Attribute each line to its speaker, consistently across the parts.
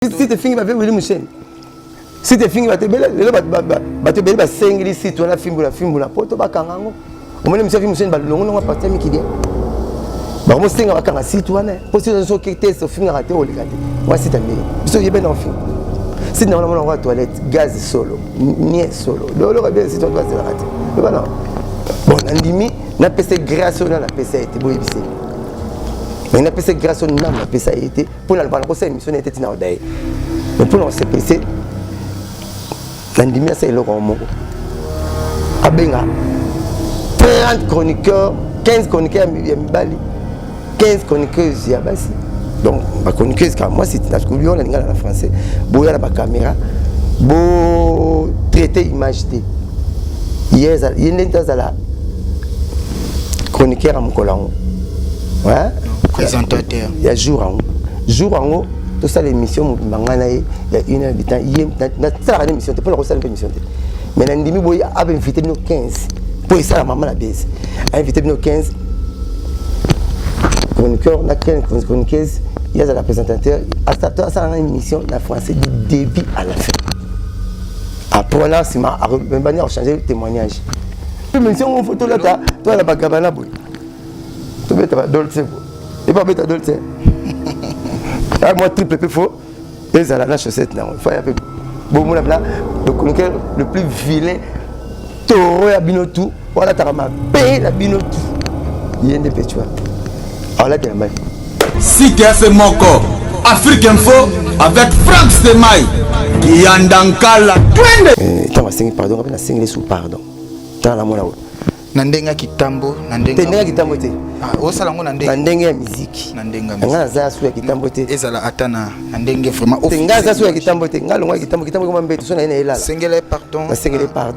Speaker 1: Si tu finis, tu vas faire Michel. Si tu finis, tu vas te faire 5 sites, tu vas faire la film, tu vas faire on m'a dit que Michel Balon va partir qui dit. Bah moi c'est un cas site toi né. Parce que je suis test film raté au ligaté. Moi c'est un je suis bien en film. Si dans la on toilette gaz solo, ni solo. Le bien si tu vas se rater. Bah non. Bon, andimi na PC grâce na PC était beau ibisé. Mais na PC grâce na PC était pour la balance c'est émission était na odai. Mais pour le CPC andimi c'est le roman. Abenga 30 chroniqueurs, 15 chroniqueurs à Mibali, 15 chroniqueuses à Bassi. Donc, ma chroniqueuse, car moi, c'est la français, il y a la caméra, il traiter l'image. Il y a la chroniqueur à Moukolango.
Speaker 2: Présentateur.
Speaker 1: Il y a jour en haut. Jour en haut, tout ça, l'émission, il y a une heure de temps. Il y a une émission, tu peux le ressentir une émission. Mais il y a invité 15. Pour ça, la maman la baisse. Invité 15 chroniqueurs, 15 chroniqueuses, il y a la présentateur. À ça, une émission en français du début à la fin. Après, là, c'est ma manière de changer le témoignage. Même si on photo là, toi, la bagabana, tu mets ta dolce. Et pas mettre ta dolce. Moi, triple peu faux. Et ça, la chaussette, non. Il faut y avoir bon, le chroniqueur le plus vilain. Toro ya binotu wala takama pe la binotu yende petua ala de mal
Speaker 3: si c'est mon corps Afrique Info avec Franck Stemai qui andankala twende
Speaker 1: tama singi pardon na singi sous pardon dans la mona
Speaker 2: nandenga kitambo
Speaker 1: nandenga kitambo te
Speaker 2: o salango
Speaker 1: nandenga ya musique nga za su ya kitambo te
Speaker 2: ezala atana nandenga vraiment
Speaker 1: nga za su ya kitambo te nga longa kitambo koma mbeto so na ina elala
Speaker 2: singele pardon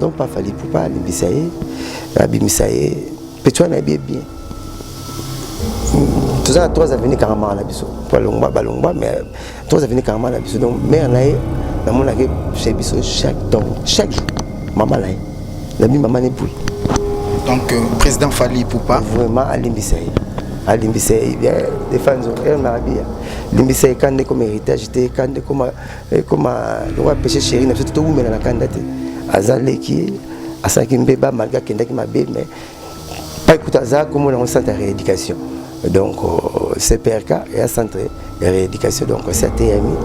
Speaker 1: pas fali pour pas limbisaye abimisaye petua na bien tous ça 3 avenues carrément na biso balongba mais 3 avenues carrément na biso donc mère nae na mona ke chez biso chaque jour maman nae la mi maman ne pouille.
Speaker 2: Donc, président Fali Poupa.
Speaker 1: Vraiment, à l'Imbissaï, bien, des fans ont rien à dire. L'Imbissaï, quand on comme héritage, quand on a pêché chéri, on a tout mis dans la candidate. Azalé qui, à ça qui me béba, malgré qu'il y a qui m'a béba, mais pas écouter ça comme on a un centre de rééducation. Donc, c'est PRK et un centre de rééducation. Donc, c'est TMI.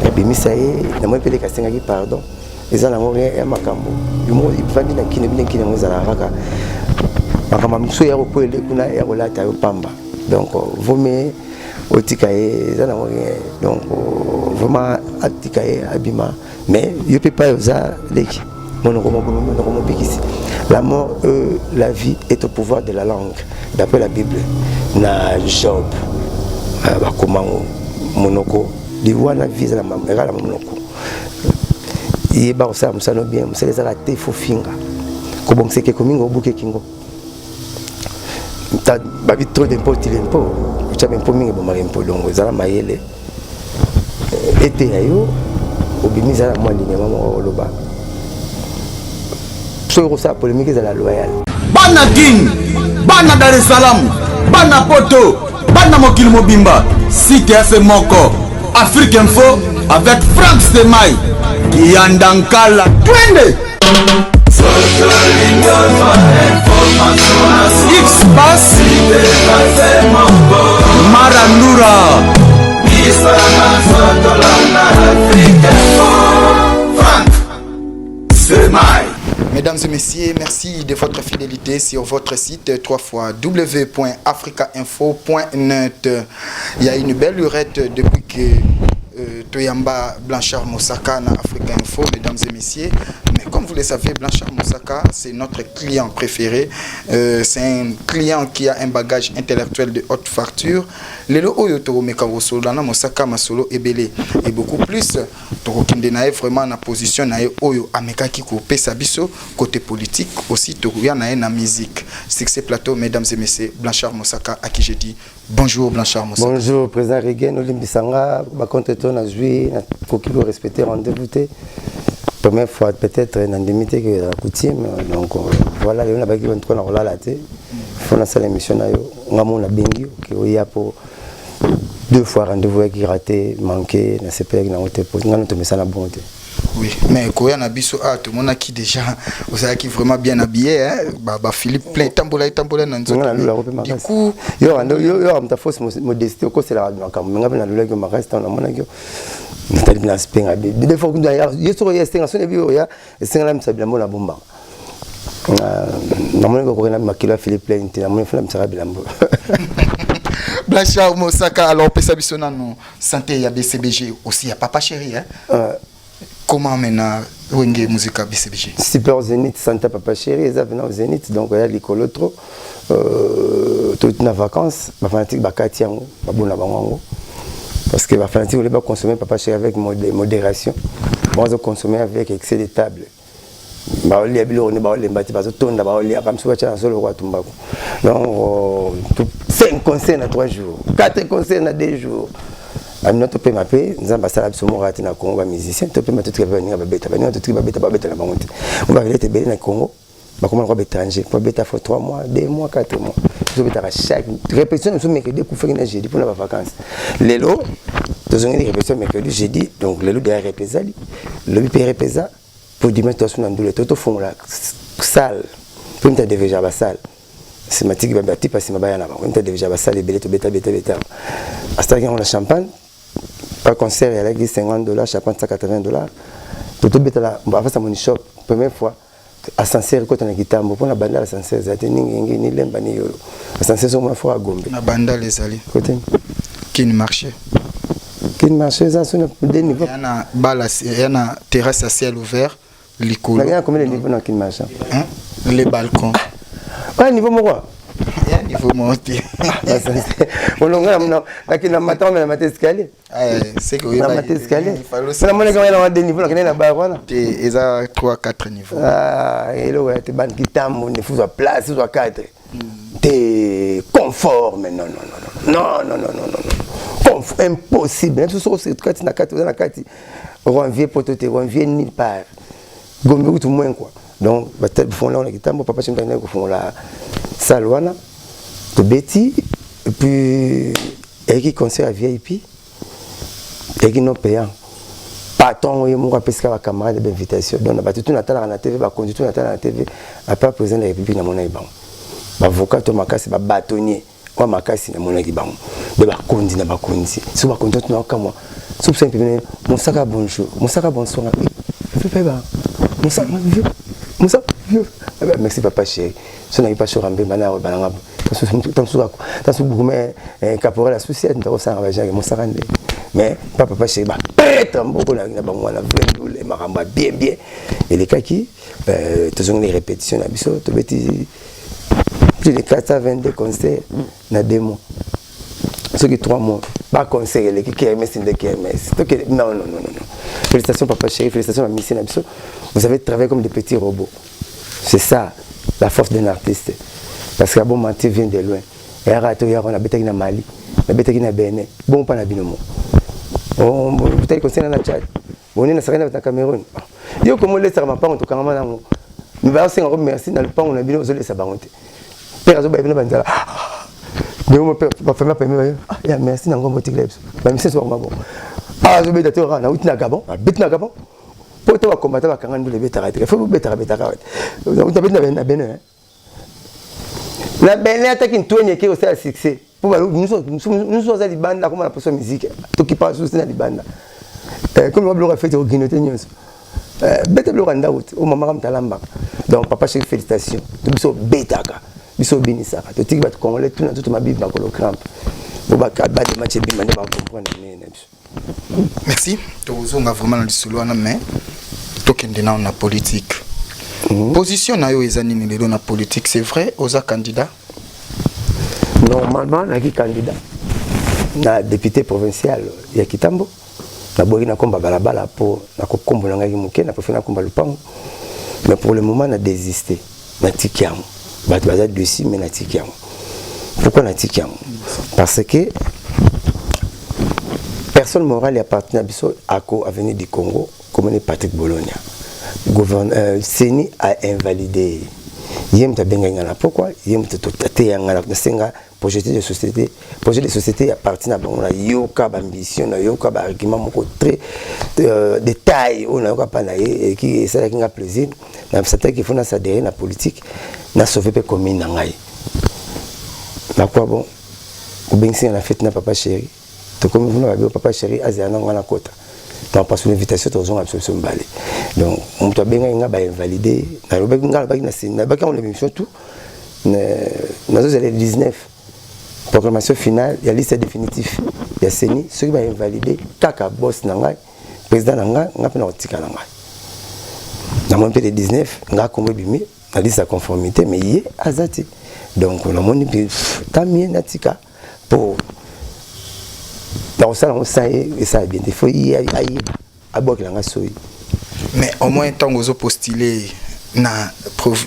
Speaker 1: Et puis, Missaï, on a appelé Castingaki, pardon. Les gens et Makambo. Il va dire qu'il n'y a pas de makambo ya kokwele kuna ya kolata yo pamba donc vaut mieux otikaye za na donc vraiment atikaye abima mais yo peut pas oza leki mon bikisi la mort la vie est au pouvoir de la langue d'après la Bible na Job ba komango monoko liwana visa la mamera la monoko il ba ça musano bien musele za la te fofinga ko bon c'est que komingo buke kingo ta babi trop d'impôts il impôt tu as même pas mis bon impôt donc za la mayele été ayo obimiza la moi ligne maman oloba so ça polémique za la loyal
Speaker 3: bana king bana Dar es Salaam bana poto bana mokili mobimba si c'est moko Afrique Info avec Franck Stemai qui andankala twende X-Bass Marandura
Speaker 2: Mesdames et messieurs, merci de votre fidélité sur votre site www.africainfo.net. Il y a une belle lurette depuis que Toyamba Blanchard Moussaka na Africa Info, mesdames et messieurs. Mais comme vous le savez, Blanchard Moussaka, c'est notre client préféré. C'est un client qui a un bagage intellectuel de haute facture. Lelo oyo toro mekawosolo na Moussaka masolo ebele et beaucoup plus. Toro kindenae vraiment na position na oyo amekaki ko pesa biso côté politique aussi toro ya na na musique. Succès plateau, mesdames et messieurs, Blanchard Moussaka à qui je dis bonjour Blanchard Moussaka.
Speaker 1: Bonjour président Regen Olimbisanga, ba content na jouer na kokilo respecter rendez-vous. Première fois peut-être dans limité que la coutume donc voilà on a pas qui vont trop la laté faut na salle émission na yo ngamo na bengi que oya pour 2 fois rendez-vous qui raté, manqué, na CPR na hotel pose, ngana to messana bonté.
Speaker 2: Oui, mais Koya Nabiso a tout le monde qui déjà, vous savez qui vraiment bien habillé, hein, Philippe plein tambola nanzo.
Speaker 1: Du coup, yo amta fausse modestie ko c'est la makam, nga na lula ko makasta na mona ko. Natali na spenga be. Des fois yo so ya stenga so ne bio ya, stenga la msabila mona bomba. Na mona ko na makila Philippe plein na mona flam msabila mbo.
Speaker 2: Blanchard Moussaka, alors pesa bisona no santé ya BCBG aussi ya papa chéri hein. Comment maintenant Wenge Musica BCBG?
Speaker 1: Super Zénith, Santa Papa Chéri, ils avaient au Zénith, donc il y a l'école trop. Toutes les vacances, ma fanatique bakati yango, babona bango. Parce que ma fanatique voulait pas consommer Papa Chéri avec modération. Bon, on consommer avec excès de table. Ba oli abilo ne ba oli mbati ba tonda ba oli akam suba cha solo kwa tumbako. Donc 5 concerts en 3 jours, 4 concerts en 2 jours. Amina to pe mapé nzamba sala biso mo rati na Congo ba musicien to pe matuki ba ninga ba beta na bangote on va aller te beli na Congo ba comment ko étranger pour beta for 3 mois 2 mois 4 mois to beta chaque répétition nous mercredi ku faire na jeudi pour la vacances lelo to zongi répétition mercredi jeudi donc lelo de répétition le bi répétition pour dimanche to suna ndule to fond la salle pour te déjà ba salle c'est matique ba bati passer mabaya na ba on te déjà ba salle belé to beta hasta que on a champagne. Par concert, il y a $50, champagne $180. Tout bête là, on va faire ça mon shop. Première fois, ascenseur quand on a guitare, on a banda ascenseur, ça ni lemba ni yolo. Ascenseur sur moi fois à Gombe.
Speaker 2: Na banda les alliés.
Speaker 1: Côté.
Speaker 2: Qui ne marchait.
Speaker 1: Qui ne marchait ça sur des niveaux.
Speaker 2: Il y a une il y a une terrasse à ciel ouvert, l'école.
Speaker 1: Il y a combien de niveaux dans qui ne marche?
Speaker 2: Hein? Les balcons.
Speaker 1: Ouais, niveau moi.
Speaker 2: Il faut monter.
Speaker 1: On a un matin, on a un escalier.
Speaker 2: C'est que
Speaker 1: on a un escalier. On a des niveaux, on a un barreau.
Speaker 2: Ils ont 3-4 niveaux.
Speaker 1: Ah, et là, tu as qui t'aiment, on est fou à place, ou à 4. T'es confort, mais non. Confort, impossible. Même si c'est quand tu as 4, on revient pour te revient nulle part. Gombe tout moins quoi. Donc, peut-être font là on a quitté mon papa chez moi font la Salwana de Betty et puis et qui concert à VIP et qui non payant. Patron et mon pesca va camarade d'invitation. Donc on va tout attendre à la TV, va conduire tout attendre à la TV à pas président de la République dans mon aïban. Avocat to makasi ba bâtonnier ou makasi na mon aïban. De ba conduire na ba conduire. Si va conduire tout comme moi. Sous simple mon sac à bonjour, mon sac à bonsoir. Je fais pas. Moussa, merci papa chéri. Si on n'a pas sur un peu, maintenant, caporal associé, mais papa chéri, bien. Et les cas qui, les répétitions, plus de 422 concerts dans 2 mois. Ceux qui 3 mois, pas conseil, les qui KMS, des KMS. Non. Félicitations, papa chéri, félicitations à Missy Nabiso. Vous avez travaillé comme des petits robots. C'est ça, la force d'un artiste. Parce que bon mentir vient de loin. Et arrêtez, on a bêté qui na Mali, on a bêté qui na Bénin, bon pas na Binomo. On peut-être conseiller dans la Tchad. On est dans le Cameroun. Yo comment laisser ma part en tout cas maman. Mais va aussi remercier dans le pan on a Binomo sur les sabaronté. Père Azo Babino Banzala. Mais mon père va faire ma permis. Ah merci dans ngombo tiklebs. Ba monsieur so ngombo. Ah zo bêta tora na utina Gabon, bêta na Gabon. Pour toi combattre va kangana le bêta arrêter. Faut bêta arrêter. On t'a bêta na Bénin. La Bénin attaque une tournée qui est aussi à succès. Pour nous sommes à Libanda comme la personne musique. Tout qui passe aussi à Libanda. Comme on l'a fait au Guinée news. Bêta le randa out au maman Talamba. Donc papa chéri félicitations. Tout so bêta ka. Biso binisa. Tout qui va te congolais tout ma bible dans le crampe. Pour ba ka ba de match bimane ba comprendre né.
Speaker 2: Merci. On a vraiment le solo na mais tokende na na politique. Position na yo ezani ni lelo na politique, c'est vrai aux candidats.
Speaker 1: Normalement na qui candidat na député provincial ya Kitambo na boyi na komba balabala pour na kokombo na ngai muke na profina komba lupango. Mais pour le moment na désisté na tikiamo. Ba baza dessus mais na tikiamo. Pourquoi na tikiamo? Parce que personne morale appartient à Bisso Ako Avenue du Congo comme est Patrick Bologna. Seni a invalidé. Yem ta benga ngana pourquoi? Yem ta totate ngana senga projet de société à partir de la yoka ambition na yoka argument moko très détail on a pas na et qui ça qui a plaisir na certains qui font na s'adhérer na politique na sauver pe commune na ngai na quoi bon ou bien si on a fait na papa chéri to comme vous n'avez papa chéri azana ngana kota donc parce que l'invitation aux absolument balé donc on doit bien nga ba invalider na roba ngala ba na ba quand on émission tout na 19 proclamation finale il y a liste définitive il y a seni ceux qui va invalider kaka boss na ngai président na ngai nga pena otika na ngai na mon de 19 nga kombe bimi na liste de conformité mais yé azati donc on a moni tamien natika pour dans ça on sait et ça bien il faut y aller à boire la ngasoyi
Speaker 2: mais au moins tant aux postulés na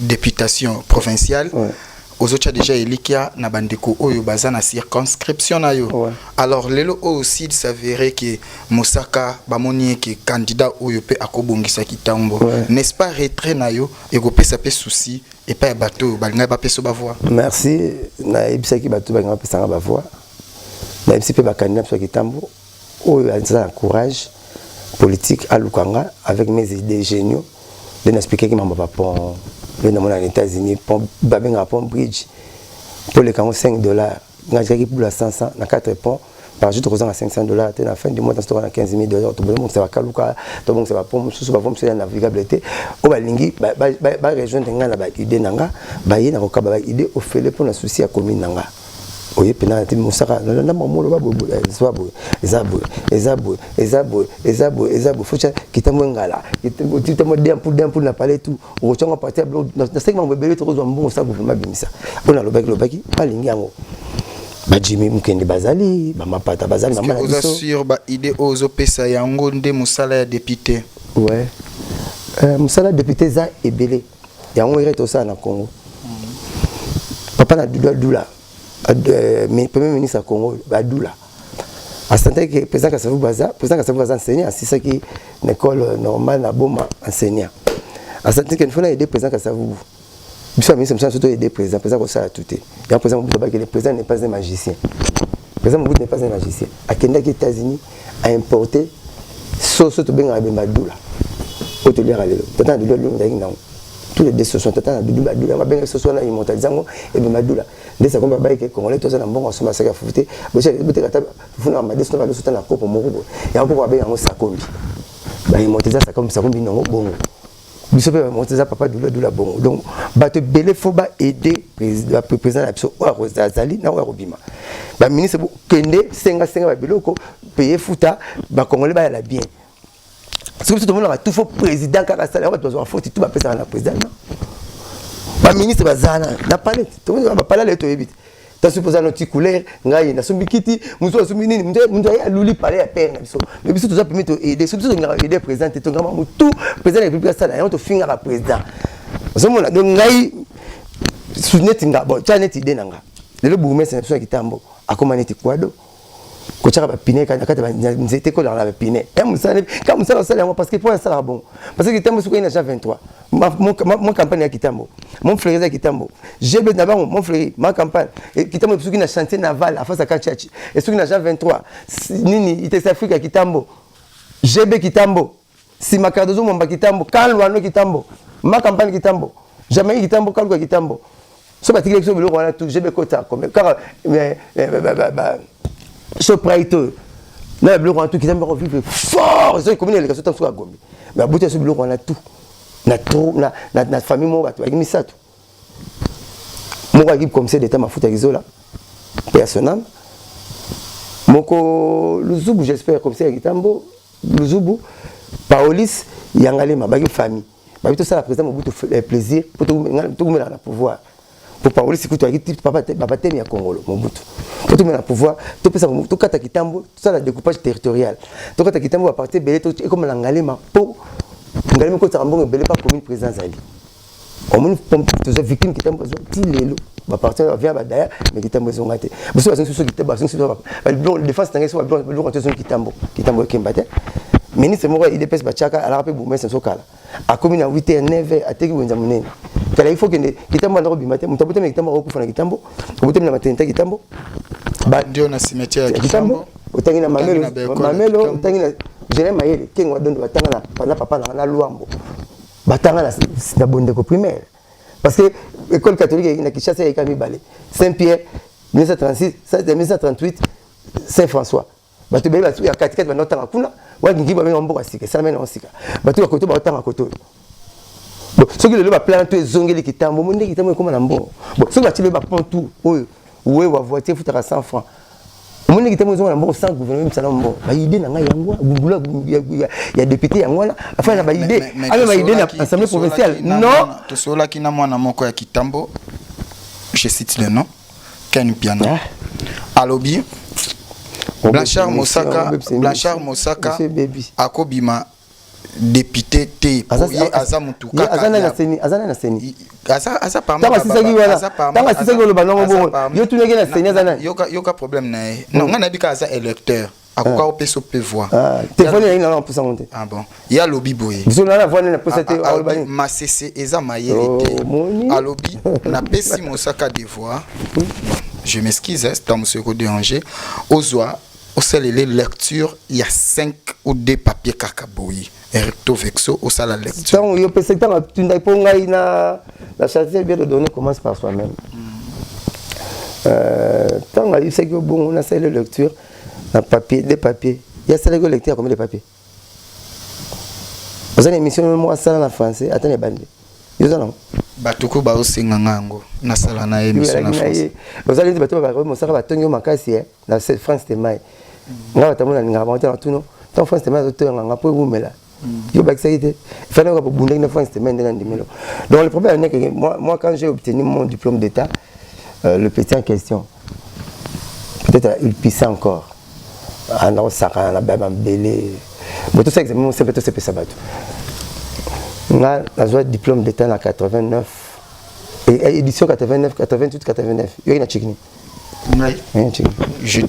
Speaker 2: députation provinciale aux autres déjà elikia na bandeko oyo baza na circonscription na yo alors lelo aussi s'avérer que Moussaka bamoni que candidat oyo pe akobongisa kitambo n'est-ce pas retrait na yo et ko pesa pe souci et pas bateau balinga ba peso ba voix
Speaker 1: merci na ebisa ki bateau balinga pesa ba voix na ebisa pe ba candidat so kitambo oyo a courage politique à Lukanga avec mes idées géniaux de n'expliquer que mamba pont le nom aux États-Unis pont babenga pont bridge pour les $5 ngaki pour la 500 na 4 ponts par jour à $500 à la fin du mois dans à $15,000 tout le monde ça va kaluka tout le monde ça va pont sous va pont sur la navigabilité au balingi ba rejoindre ngana ba idée nanga ba yena ko ba idée au fait pour la souci à commune nanga oye penalty Moussaka na mamolo ba bobo ezabo fucha kitambo ngala kitambo dempu na palais tout o chonga parti na segment bebele to zo mbongo sa gouvernement bimisa ona lobaki palingi yango ba Jimmy Mukende bazali ba mapata bazali mama
Speaker 2: na biso sur ba idée ozo pesa yango nde musala ya député
Speaker 1: ouais musala député za ebele yango ireto ça na Congo papa na dula premier ministre à Congo Badoula à ce temps que le président Kassavou Baza enseignant c'est ça qui une école normale na Boma enseignant à ce temps qu'il faut aider le président Kassavou monsieur ministre surtout aider le président comme ça tout est il y a un président que le président n'est pas un magicien le président n'est pas un magicien à Kenya aux États-Unis a importé sauce to benga Badoula hôtelier à l'élo tant de l'eau tous les deux sont tata Badoula ma benga sauce na immortalisango et Badoula les ça comme ba que congolais tous na mbongo soma saka futé boche kata funa ma deso na sota na kopo moko ya ko ba yango sakombi ba immortaliser ça comme sakombi non bongo biso pe immortaliser papa Doula bongo donc ba te belé faut ba aider président la biso o Azali na o Robima ba ministre kende senga ba biloko payer futa ba congolais ba la bien parce que tout le monde a tout faux président car ça on doit faut tout ba pesa na président ba ministre bazana na palette to ba palette le to ebit ta supposer notre couleur ngai na sumbikiti muso asumbi nini mundo ya luli palais ya père na biso mais biso to za permettre aider so biso to aider président to ngama mutu président de la république ça na to finga ba président so mona donc ngai suneti nga bon chaneti de nanga le bourgmestre na biso kitambo akomaneti kwado ko tchaka ba pine ka kata nzete ko la pine et musala ka musala sala parce que pour ça bon parce que kitambo suko ina 23 mon campagne à Kitambo mon frère à Kitambo j'ai d'abord mon frère ma campagne Kitambo suko ina chantier naval à face à Kanchachi et suko ina 23 nini East Africa Kitambo GB Kitambo si makadozo momba Kitambo kalwano Kitambo ma campagne Kitambo jamais Kitambo kalwa Kitambo so batikile so biloko wana tout GB kota comme car so praito na biloko wana tout Kitambo vivre fort so comme les kaso so Gombe mais abuti so biloko wana tout na famille mo bato bakimi sato moko équipe commissaire d'état mafuta kizola personnel moko Luzubu j'espère commissaire Kitambo Luzubu Paolis yangalema baki famille babito ça la président Mobutu plaisir pour tout mettre na pouvoir pour Paolis c'est que tu papa temi ya Congolo Mobutu pour tout mettre na pouvoir tout pesa tout kata Kitambo tout ça la découpage territorial tout kata Kitambo à partir belé tout comme langalema pour ngalemi ko tsambongo belé pas commune président Zali au moins tous victimes Kitambo ti lelo ba partir vient ba daya mais Kitambo zo ngate biso ba sensu Kitambo sensu ba défense tangé so ba lo ko Kitambo kembate ministre moko il dépêche ba chaka ala rapé boumé senso kala a commune à 8h 9h a teki wenza munene kala il faut que kitambo ndako bimate mutabote na kitambo okufa na kitambo obote na matenta kitambo
Speaker 2: ba ndio na cimetière ya kitambo
Speaker 1: otangi na mamelo otangi na jere mayele kengo dondo batanga na papa na luambo batanga na bondeko primaire parce que école catholique na Kinshasa ya kamibale Saint-Pierre 1936 1938 Saint-François bato beba ya katikati banotanga kuna wakingi ba menga mboka sika sala mena osika bato ya koto batanga koto bon soki le ba plan to ezongeli kitambo monde kitambo ekoma na mbo bon soki batile ba pont tout oyo ouais wa voiture futaka 100 francs monde kitambo ezonga na mbo sans gouvernement msana mbo ba idée na ngai yangwa gungula ya député yangwa afin na ba idée avec ba idée na assemblée provinciale non
Speaker 2: to sola kina mwana moko ya kitambo je cite le nom Ken Piano alobi Blanchard Mosaka akobima député T aza mutuka
Speaker 1: azana na seni
Speaker 2: asa parmi
Speaker 1: yo tuneke na seni azana
Speaker 2: yoka problème na non ngana bika aza électeur akoka opeso pe voix
Speaker 1: téléphone ina na posa monter
Speaker 2: ah bon ya lobi boye
Speaker 1: zona na voix na posa te
Speaker 2: alobani masese eza mayele te alobi na pesi Mosaka de voix je m'excuse c'est un monsieur ko déranger ozwa au sein les lectures il y a 5 ou 2 papiers kakaboyi recto vexo au sein la lecture
Speaker 1: tant yo pese tant tu n'as pas ngai na la charité bien de donner commence par soi-même tant il sait que bon on a fait la lecture na papier des papiers il y a ça les lecteurs comme des papiers vous avez une émission moi ça en français attendez bande yo ça non
Speaker 2: batuko ba osenga ngango na sala na émission na français
Speaker 1: vous allez bato ba Mosaka batonyo makasi na France de mai nga batamona nga ba tana tuno tant France de mai to nga po bumela yo ba exalité fallait que bunda na France de mai ndena ndimelo donc le problème est que moi quand j'ai obtenu mon diplôme d'état le petit en question peut-être il pissait encore alors ça quand la baba belé bon tout ça examen c'est peut-être c'est sabato nga la diplôme d'état en 89 et édition 89 88 89 yo ina chikini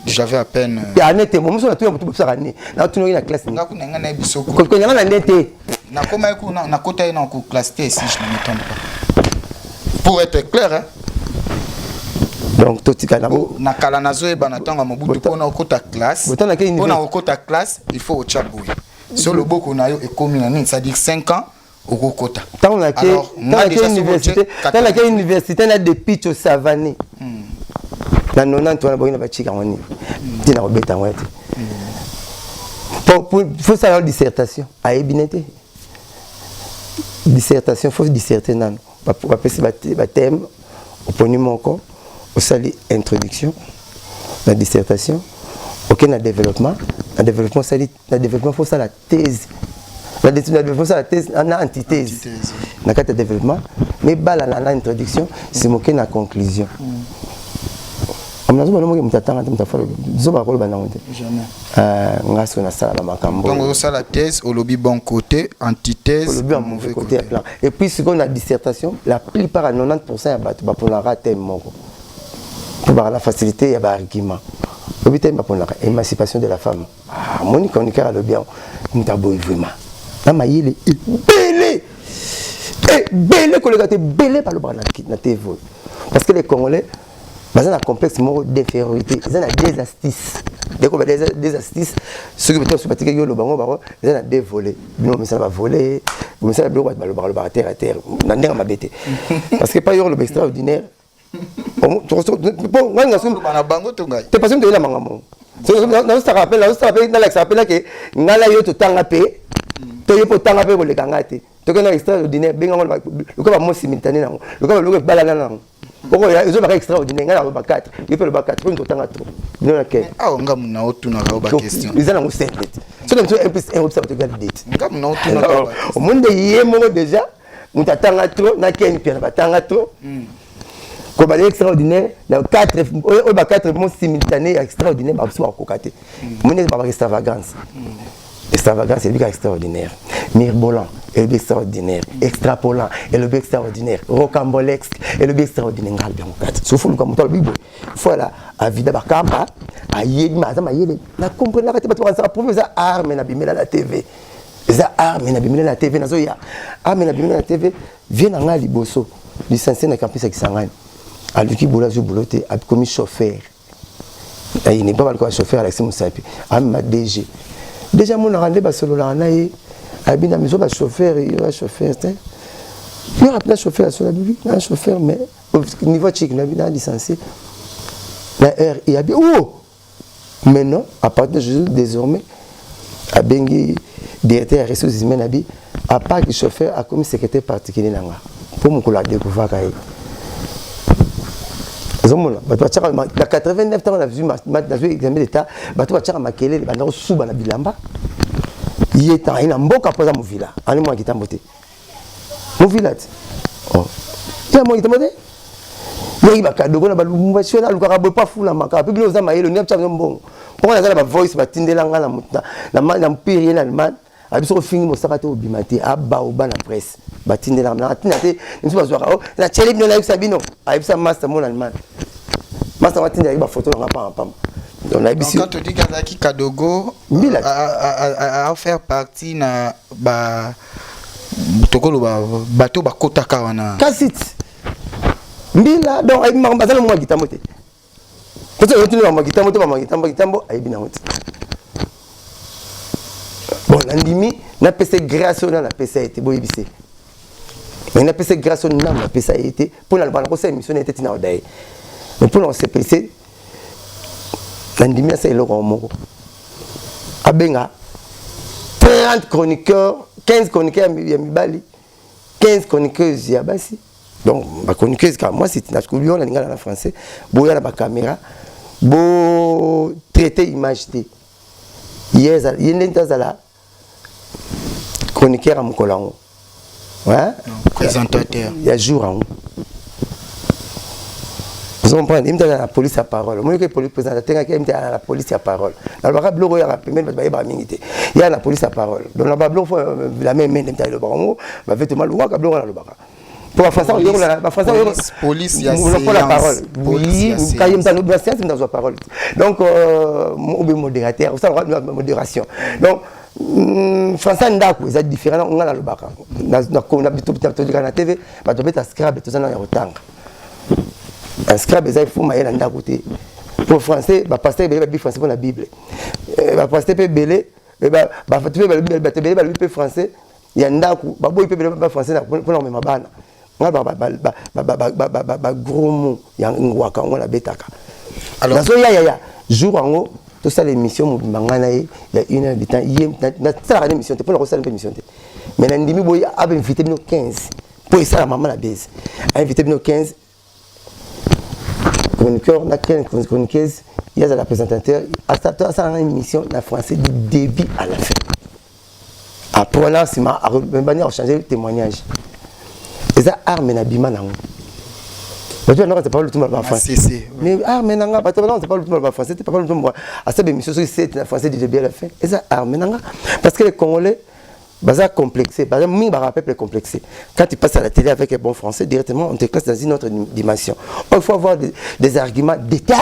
Speaker 2: j'avais à peine
Speaker 1: ya nete mo muso na tuya mutu busaka ni na tuno ina classe
Speaker 2: nga kunanga na bisoko
Speaker 1: ko nyanga na nete
Speaker 2: na koma ku na kota ina ko classe T si je ne me trompe pas pour être clair hein
Speaker 1: donc totika
Speaker 2: na kala nazo e bana tanga mobutu pona okota classe pona okota classe il faut ochaboui sur le boko na yo ekomi na nini ça dit 5 ans okokota
Speaker 1: tant la université na depuis to savani na 90 wana boina bachika ngoni tina robeta ngwete faut ça la dissertation a ebinete dissertation faut disserter nan ba pesi ba thème au poni moko au sali introduction la dissertation aucun na développement sali na développement faut ça la thèse la développement ça la thèse en antithèse na carte de développement mais bala na introduction c'est moqué na conclusion amnazo balomo mtatanga mtafalo zoba ko bana monte jamais ngaso na sala makambo
Speaker 2: donc ça la thèse au lobby bon côté antithèse
Speaker 1: au mauvais côté plan et puis ce qu'on a dissertation la plupart à 90% ya batu ba pour la rater moko pour la facilité ya ba argument lobby thème pour la émancipation de la femme Monique on a le bien mtabo vraiment na mayele belé collègue te belé par le bras na TV parce que les Congolais ils ont un complexe d'infériorité, ils ont des astuces. Dès qu'on a des astuces, ceux qui sont pratiqués, ils ont des volets. Mais ça va voler, mais ça va terre à terre. Parce que pas le extraordinaire. Tu es pas sûr de la mangamon. Dans ce rappel, que Nala yo to tangapé, to yo po tangapé pour les gangaté. Tu es extraordinaire, bien le cas va simultané, le cas va balana. Pourquoi ils ont extraordinaire, il y a le bac 4, il peut le bac 4, il y a trop. Non, ok.
Speaker 2: Ah, on a une autre question.
Speaker 1: Ils ont un 7 lettres. C'est comme ça, un plus 1 observe de garder.
Speaker 2: Au
Speaker 1: monde de Yémo déjà, on t'attend à trop, n'a qu'un pierre, t'attend à trop. Comme elle est extraordinaire, il y a 4 mots simultanés extraordinaires, c'est pas cocaté. Mon est pas extravagance. Extravagance, c'est lui qui est extraordinaire. Mirbolant, elle est extraordinaire. Extrapolant, elle est extraordinaire. Rocambolesque, elle est extraordinaire. Sauf que le voilà, à Vida Bakamba, à Yéli, à Yéli, la comprendre la tête, ça prouve ça arme na bimela la TV. Ça arme na bimela la TV, na zoya. Arme na bimela la TV, vient en liboso. licencié na campus ya Kisangani aluki bola zo bolote a commis chauffeur il n'est pas le chauffeur Alexis Moussapi ma DG déjà mon rendez ba solo la na ye abina maison ba chauffeur il va chauffeur il y a un chauffeur sur la Bible un chauffeur mais au niveau chic na bina licencié la R il y a bien oh maintenant à partir de aujourd'hui désormais a bengi directeur ressources humaines abi à part que chauffeur a comme secrétaire particulier nanga pour mon collègue découvrir kai zomona bato tchaka la 89 ans on a vu na vu examen d'état bato tchaka makele bana suba na bilamba yeta ina mboka poza movila ani mo kitambote movila oh ya mo kitambote yeki bakadogo na balumba shona lukaka boy pa fula maka pe bino za mayelo ni tchaka mbongo pour na ba voice batindela nga na mutna na mpiri na man abiso fingi mosaka te obimate aba oba na presse batindela na tinate nso bazwaka oh na chele bino na sabino ayibisa master mon allemand master watinda iba photo nga pa pam donc na ibisi
Speaker 2: quand tu dis Kazaki Kadogo a faire partie na ba tokolo ba bato ba kotaka wana
Speaker 1: kasit mbila donc ay mazana mo gitambo te parce que tu no gitambo ay bina hote bon landimi na pese grâce na pese été boyibise mais na pese grâce na pese été pour la bana ko se émission était na odai mais pour on se pese landimi ça est le moko abenga 30 chroniqueurs 15 chroniqueurs ya mibali 15 chroniqueuses ya basi donc ma chroniqueuse car moi c'est na kulion na français boya na ba caméra bo traiter image té yeza yendentazala chroniqueur à Mokolango. Ouais?
Speaker 2: Présentateur.
Speaker 1: Il y a jour en haut. Vous comprenez? Il y a la police à parole. Moi, je suis présentateur, il y a la police à parole. Dans le Bablo, il y a la police à parole. Dans le Bablo, la même main, il y a le baron, il y a le baron, le baron. Pour la France, la
Speaker 2: police, il y a
Speaker 1: la parole. Oui, quand il y a une séance, il y a la parole. Donc, modérateur, ça, modération. Donc, Français ndako c'est différent on a le baka na na TV ba to beta scrap to zana ya otanga un scrap ezai fuma yela ndako te pour français ba pasteur belé ba français pour la bible ba pasteur pe belé ba fatu ba bible ba te belé ba pe français ya ndako ba boy pe belé ba français na pour na mema bana ba gros mot ya ngwaka on la betaka alors so ya jour en haut tout ça l'émission mangana il y a une heure de temps na ça la émission pour la salle émission mais na ndimi boy a invité nous 15 pour ça la maman la base a invité nous 15 chroniqueur na 15 chroniqueuses il y a la présentateur à ça une émission na français du début à la fin apprenant c'est ma manière changer le témoignage et ça arme na bima nango. Tu vois, c'est pas le tout mal en français. Mais Armenanga, c'est pas le tout mal en français. C'est pas le tout mal. À cette émission, c'est en français du début à la fin. Et ça, Armenanga, parce que les Congolais, bazar complexé, par exemple, mi peuple complexé. Quand tu passes à la télé avec un bon français, directement, on te classe dans une autre dimension. Il faut avoir des arguments détaillés.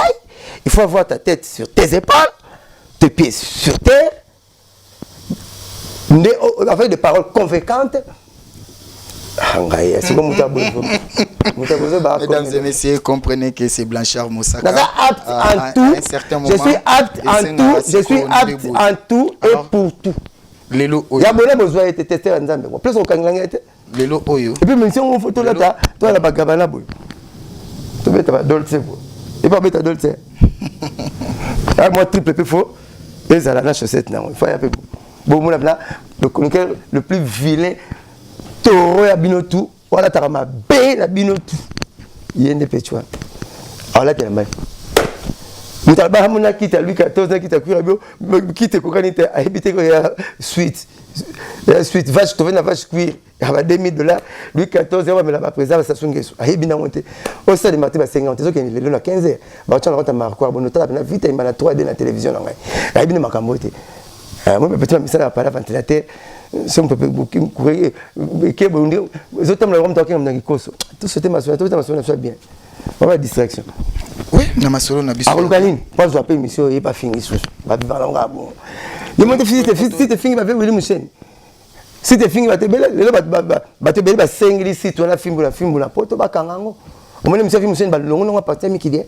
Speaker 1: Il faut avoir ta tête sur tes épaules, tes pieds sur terre, avec des paroles convaincantes.
Speaker 2: Mesdames et messieurs, comprenez que c'est Blanchard Moussaka.
Speaker 1: Je suis apte en tout et pour tout.
Speaker 2: Lelo
Speaker 1: Oyo. Il y a besoin de tester en Zambie. Plus au Kanglangete.
Speaker 2: Lelo Oyo.
Speaker 1: Et puis même si on photo là, toi la bagabana boy. Tu mets ta dolce boy. Et pas mettre ta dolce. Ah moi triple peu faux. Et ça la chaussette non. Il faut y a peu. Bon mon là le chroniqueur le plus vilain taureau ya binotu. Voilà ta ma bé la binotu. Yende petwa. Alors là tu es mal. Mutalba hamuna kita lui 14 kita kuira bio kite ko kanite a habité ko ya suite vache to vena vache cuire ya ba $2000 lui 14 mais la président ça sungeso a hebina monte au stade marté ba 50 zo ke lelo na 15 ba tshana rota marquoir bono tala na vite imana 3D na télévision na ngai a hebina makambo te moi peut-être misala para ventilateur si on peut courir que bon zo tam la rom token na kikoso tout ce thème soit bien on va distraction.
Speaker 2: Oui, na masolo na biso.
Speaker 1: Alukanini, pas de appeler monsieur et pas fini sous. Va vivre là bon. Le monde fini te fini va faire Willy Mouchen. si te fingi batebele lelo batebele basengeli si tona fimbu na poto bakangango omone monsieur fi monsieur balongo ngo partir mikidie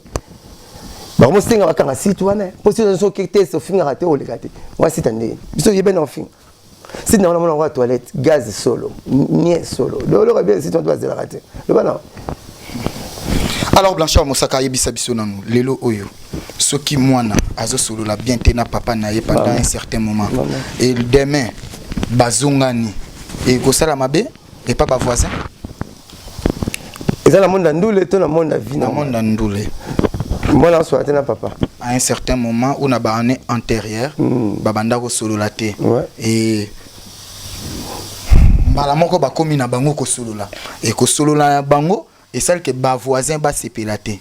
Speaker 1: ba mo singa bakanga si tona po si so kete so finga rate o lekate moi si tande biso yebe na finga si na mona ngo toilette gaz solo nie solo lolo bien si tona doit rate le bana.
Speaker 2: Alors Blanchard Moussaka yebisa biso nanu lelo oyo soki mwana azo solo la bien tena papa na ye pendant un certain moment et demain bazongani et kosala mabe et pas ba voisin
Speaker 1: eza na monde ndule to na monde vie
Speaker 2: na monde ndule
Speaker 1: mwana so atena papa
Speaker 2: à un certain moment on a ba année antérieure babanda ko solo la te et mbala moko ba komi na bango ko solo la et ko solo la bango et celle que ba voisin ba sepelate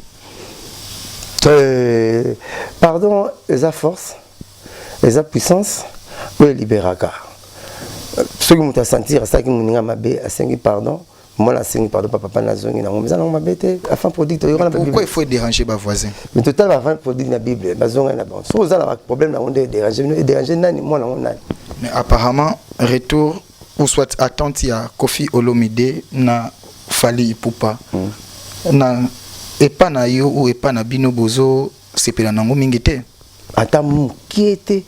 Speaker 1: pardon eza force eza puissance ou libéraka ce que muta sentir ça qui muninga mabe asengi pardon moi asengi pardon papa na zongi na ngomeza na mabete afin produit to yona
Speaker 2: pourquoi il faut déranger ba voisin
Speaker 1: mais total afin produit na bible bazonga na bon so za na problème na onde déranger nani moi na nani
Speaker 2: mais apparemment retour ou soit attente ya Kofi Olomide na Fally Ipupa na epa na yo ou epa na bino bozo sepela nango mingi te
Speaker 1: ata mukiete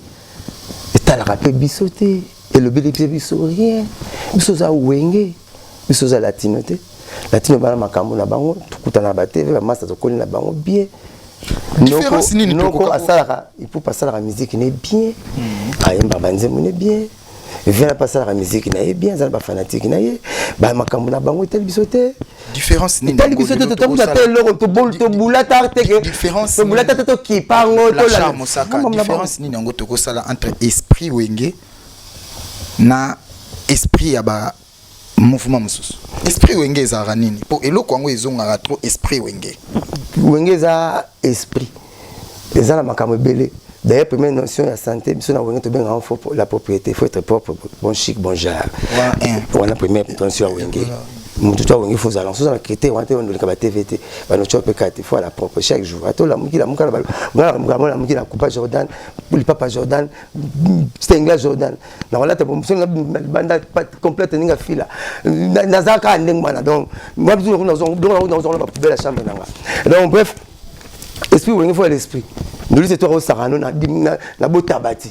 Speaker 1: etalaka pe bisote et le bébé biso rien biso za wenge biso za latino te latino bana makambo na bango tukutana ba TV ba master to na bango bien
Speaker 2: différence nini
Speaker 1: noko asalaka Ipupa asalaka musique ne bien ayemba banzemu ne bien vient passer la musique na bien ça ba fanatique na ye ba makambo na bango tel bisote
Speaker 2: différence ni
Speaker 1: tel bisote to vous appelle le to bol to bulata te
Speaker 2: différence
Speaker 1: to bulata to ki pango to
Speaker 2: la Moussaka différence ni ngo to ko sala entre esprit wenge na esprit ya ba mouvement mususu esprit wenge za ranini po eloko ngo ezonga trop esprit
Speaker 1: wenge za esprit ezala makambo belé. D'ailleurs, première notion de la santé, la propriété, il faut être propre, bon chic, bon genre. On a la première notion de il faut aller dans la critique, on a le TVT, il faut la propre chaque jour. La coupe Jordan, le papa Jordan, Stengla Jordan. Donc là, tu as une bande complète de fila. Nazaka Ndengmana. Donc, moi, je suis dans la chambre. Donc, bref, esprit, il faut l'esprit. Nous c'est toi au Sarano na botabati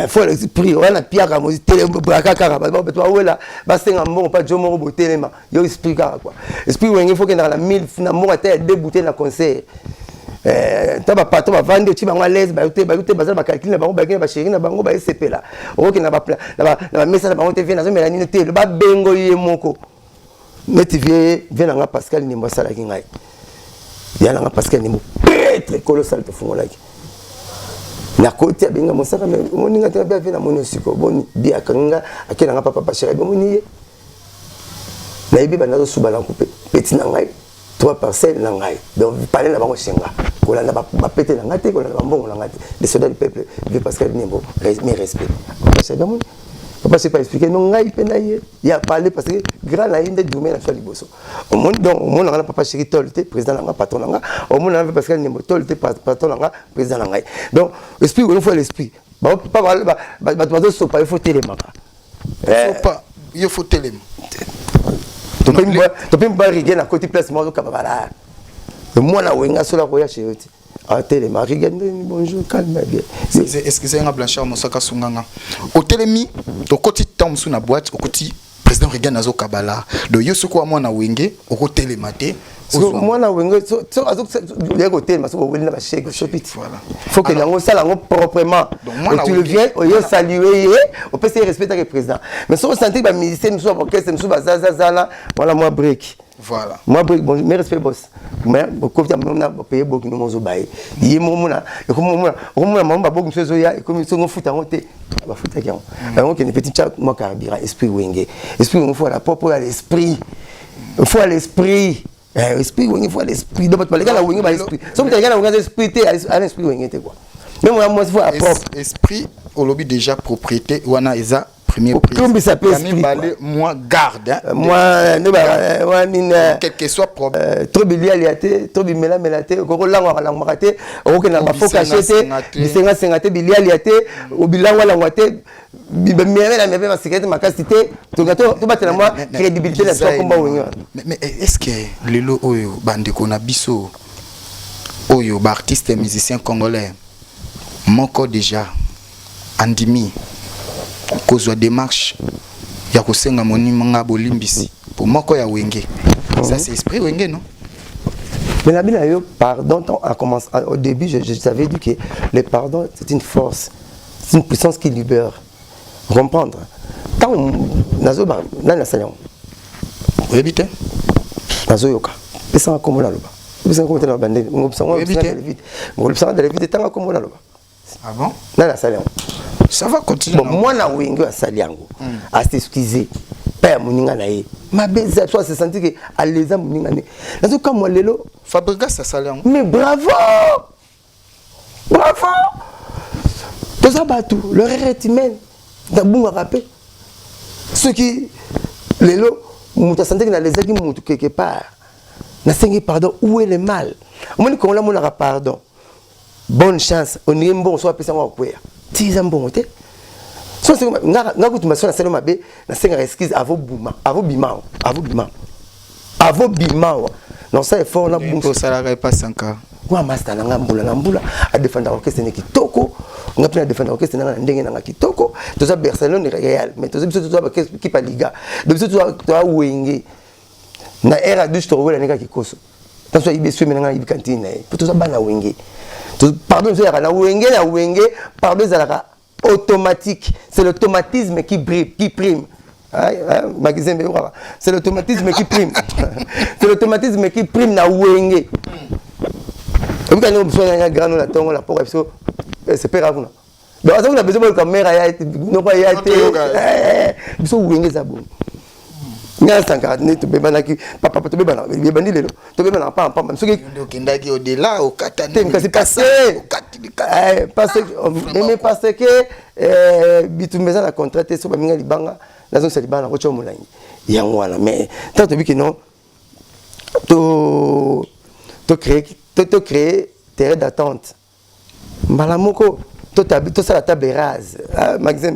Speaker 1: faut l'esprit on a pia comme télé braka karaba toi wela basenga mbongo pas jomo botelema yo esprit quoi esprit il faut que dans la 1000 na mo ata débuter na concert taba pato ba vendre ti bango l'aise ba yote bazala ba calculer na bango ba kina ba chérie na bango ba SCP là oki na ba message na bango te vient na zo melani te ba bengo ye moko mais tu viens na Pascal Nimbo sala ki ngai yana nga Pascal Nimbo très colossal te fongo laki na côté benga mosaka mais moninga te bien na monosiko boni bia kanga akela nga papa chérie boni na ibi banazo suba na couper petit na ngai 3 parcelles na ngai donc parler na bango senga kola na ba pété na ngate kola na mbongo na ngate les soldats du peuple veut Pascal Nimbo mais respect papa chérie boni papa c'est pas expliquer non ngai pe na ye ya parler parce que grand na inde domaine na fali boso au monde donc au monde na papa chéri tolte président na patron na au monde na Pascal Nimbo tolte patron na président na ngai donc esprit il faut l'esprit ba ba so pas il faut téléma
Speaker 2: pas il faut téléma
Speaker 1: to pe mba riguer na côté place moi ka bala moi na wenga so la ko ya chéri ah téléma regarde bonjour calme bien
Speaker 2: est-ce que c'est un Blanchard Moussaka sunganga au télémi au côté temps sous na boîte au côté président regarde nazo kabala do yo soko moi na wenge au côté télématé
Speaker 1: moi na wenge so azok ya ko téléma so weli na ba chèque chopit voilà faut que nango sala ngo proprement tu le viens au yo saluer au peut se respecter le président mais so sentir ba musicien so orchestre so ba zazala voilà moi break.
Speaker 2: Voilà.
Speaker 1: Moi, bon, mes respects, boss. Mais, quand tu as payé beaucoup de choses, il y a un petit chat, moi, esprit wenge. Esprit, il faut la propre à l'esprit. Il faut à l'esprit. Esprit, il faut à l'esprit. Donc, les gars, la wenge, l'esprit. Si tu as l'esprit, tu as l'esprit wenge, quoi. Mais moi, il faut la propre.
Speaker 2: Esprit, au lobby déjà propriété, ou ana eza Premier prix. Moi, garde. Quel que soit problème.
Speaker 1: Trop bilialiate, trop bimelate, gorolangwa langmakate, okena mafokachete, bisenga sengate bilialiate, obilangwa langwate, bimeme la mebe masikete makasite, to batela moi crédibilité la soi combat wenyo.
Speaker 2: Mais est-ce que lelo oyo bande kona biso oyo ba artiste musicien congolais moko déjà andimi kozwa démarche ya kosenga monima nga bolimbisi pour moko ya wenge. Ça c'est esprit wenge, non?
Speaker 1: Mais la Bible, pardon, au début, je t'avais dit que le pardon, c'est une force, c'est une puissance qui libère. Comprendre. Quand nazo ba na salon.
Speaker 2: Oui, bité.
Speaker 1: Nazo yoka. Pesa comme la loba. Pesa comme la bande. Ngopsa de la vie tanga comme la loba.
Speaker 2: Ah bon?
Speaker 1: Na salon.
Speaker 2: Ça va continuer.
Speaker 1: Bon, moi na wingo ya saliango. A s'excuser. Père moninga na ye. Ma beza toi se sentir que à les âmes moninga ne. Nazo comme moi lelo
Speaker 2: Fabrica ça saliango.
Speaker 1: Mais bravo! Bravo! Tout ça batou, le rêve humain. D'abord rappel. Ceux qui les lots, muta santé que na les qui mutu quelque part. Na sengi pardon, où est le mal? On dit qu'on la mona pardon. Bonne chance, on est bon soit pesa wa kwea. Tiza mbongo te. So c'est nga kutumba so na selo mabe, na senga excuse avo bima, avo bimao. Non ça est fort na
Speaker 2: bumso ça la pas 5 ans.
Speaker 1: Kwa master na ngambula a défendre orchestre ne kitoko. On a défendre orchestre na ndenge na kitoko. To ça Barcelone ni Real, mais to ça biso to qui pa liga. De biso to wenge. Na era du store la neka kikoso. Tant so ibe sweme na ibe cantine. Pour to ça bana wenge. Pardon, je na wenge, pardon zalaka automatique. C'est l'automatisme qui prime. C'est l'automatisme qui prime. C'est l'automatisme qui prime na wenge. Et vous avez besoin d'un grand la tongue la pour c'est pas grave. Donc on a besoin de caméra non pas y a été. Biso wenge za bon. Nga sankara ne to bebana ki papa to bebana bebani lelo to bebana pa msoki
Speaker 2: ndaki au-delà au katane
Speaker 1: c'est passé parce que bitumeza la contrat so ba minga libanga nazo se libanga ko chomolangi yango wana mais tant to bi que non to créer terrain d'attente malamoko to ça la table rase magasin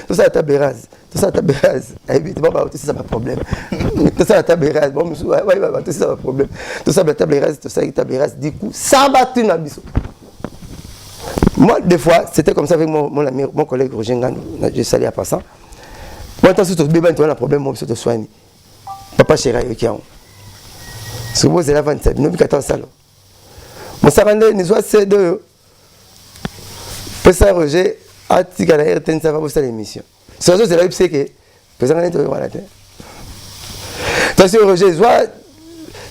Speaker 1: to ça la table rase et puis c'est ça le problème to ça la table rase bon ouais c'est ça le problème to ça la table rase to ça la table rase du coup ça battu na biso. Moi des fois c'était comme ça avec mon ami mon collègue Roger Ngano, je salue à passant. Moi tant surtout bébé tu as un problème moi surtout soigner papa chéri qui a ce mot c'est la 27 nous 14 salon mon sarande ni soit c'est de Pesa Roger a dit qu'à la RTN ça va bosser l'émission. C'est ça c'est là c'est que Pesa Roger doit voilà. Parce que Roger soit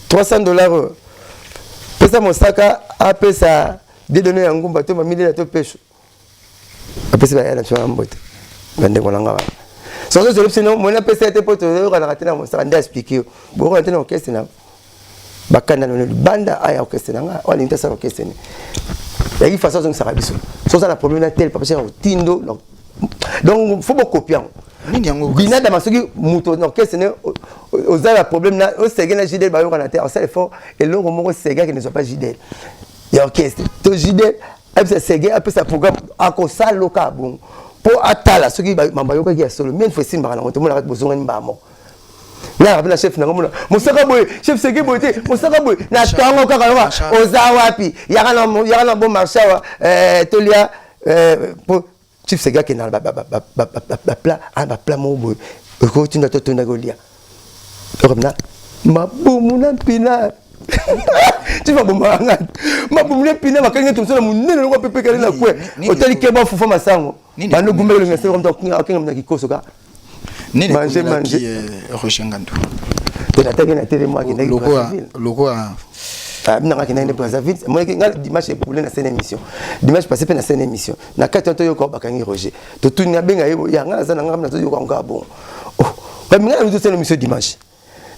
Speaker 1: $300. Pesa Mosaka a pesa des données en gomba to mamili la to pêche. A pesa ba la sur mbote. Bande ko langa. C'est ça c'est non moi na pesa était poto ko na katena Mosaka nda expliquer. Bo ko tena orchestre na bakanda no banda aya orchestre nga on intéresse orchestre. Il y a une façon de faire ça. Sans ça, le problème est tel, parce que c'est un tindo. Donc, il faut beaucoup copier. Bina da masoki muto orchestre aux a problème na au sega na jidel ba yo kana terre ça effort et l'on moko sega qui ne soit pas jidel. Il y a orchestre. To jidel, après sega après ça programme à ko ça loka bon. Pour atala ceux qui mamba yo qui a solo mais il faut simba na on te mona bozonga ni bamo. Na rabina chef na ngomona mosaka boy chef sege boy te mosaka boy na tango kaka yo oza wapi yakana bon marchawa tolia pour chef sega qui na ba pla mo boy ko tinda to tunda golia robna mabumuna pina tu vas bomanga mabumuna pina makanga tumsona munene ngo pepe kale na kwe otali keba fufa masango bano gumbelo ngese comme donc akinga mna kikosoka manger
Speaker 2: Roger Ngano
Speaker 1: de la télé na télé moi qui n'est
Speaker 2: logo
Speaker 1: na qui n'est pas Brazzaville moi qui dimanche est pour la scène émission dimanche passé pe na scène émission na 4 ans yo ko bakangi Roger to tunya benga ya nga za na nga na to yo ko ngabo oh ba minga na scène émission dimanche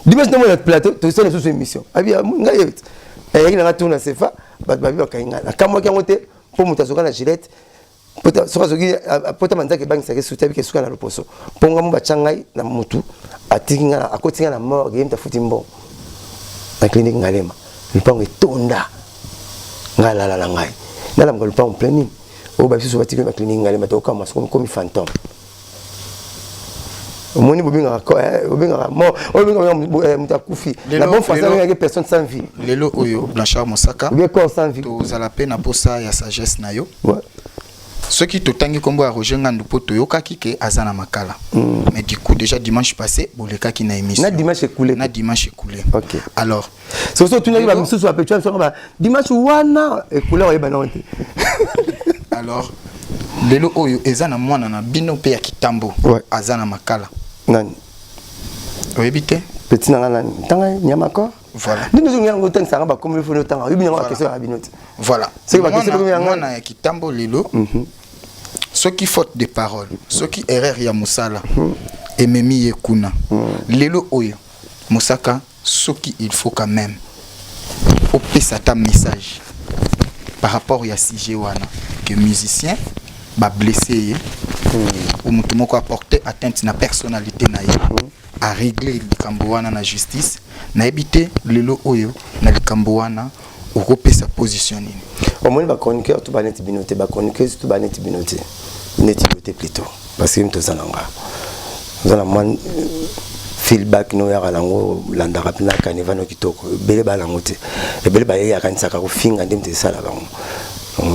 Speaker 1: na mo na plateau to scène sous émission abi nga yet et na tourna sefa ba bakangi na kamo ki ngote pour mutazoka na Gillette pota manzaki bangi sake soutien que suka na loposo ponga mo bachangai na mutu atinga akotinga na mort game ta futimbo na clinique ngalema lipango etonda ngala la ngai na la ngolo pa en plein o ba biso batikwe na clinique ngalema to kama comme fantôme moni bobinga ko bobinga mo bobinga mutakufi la bonne façon avec personne sans vie
Speaker 2: lelo oyo Blanchard Moussaka
Speaker 1: bien corps sans vie
Speaker 2: to zala pe na posa ya sagesse na yo
Speaker 1: ouais
Speaker 2: ceux qui totangi kombo ya Roger Ngandupo toyoka kike azana makala mais du coup déjà dimanche passé boleka ki na émission
Speaker 1: na dimanche écoulé
Speaker 2: OK alors
Speaker 1: c'est ça tu n'arrives pas mususu apetua so ba dimanche wana écoulé oyeba na honte
Speaker 2: alors lelo oyo ezana mwana na bino pe ya kitambo azana makala
Speaker 1: nani
Speaker 2: oyebite
Speaker 1: petit na nani tanga nyama ko
Speaker 2: voilà
Speaker 1: nous nous ngana ngotang sanga ba comme il faut tanga oyebi na question ya binote
Speaker 2: voilà
Speaker 1: c'est ba question comme
Speaker 2: mwana ya kitambo lelo ceux qui faute de parole ceux qui erreur ya musala ememi yekuna lelo oyo Moussaka ce qu'il faut quand même au pesa ta message par rapport à sujet wana que musicien ba blessé ou mutu moko apporter atteinte na personnalité na a régler likambo wana na justice na ebité lelo oyo na likambo wana okopesa position nini
Speaker 1: omoni ba chroniqueur tout ba net binote ba chroniqueur tout ba net binote net plutôt parce que mtozananga zana man feedback no ya kalango landa rapina kaneva no kitoko bele balangote bele ba ya kanisaka ko finga ndimte sala bango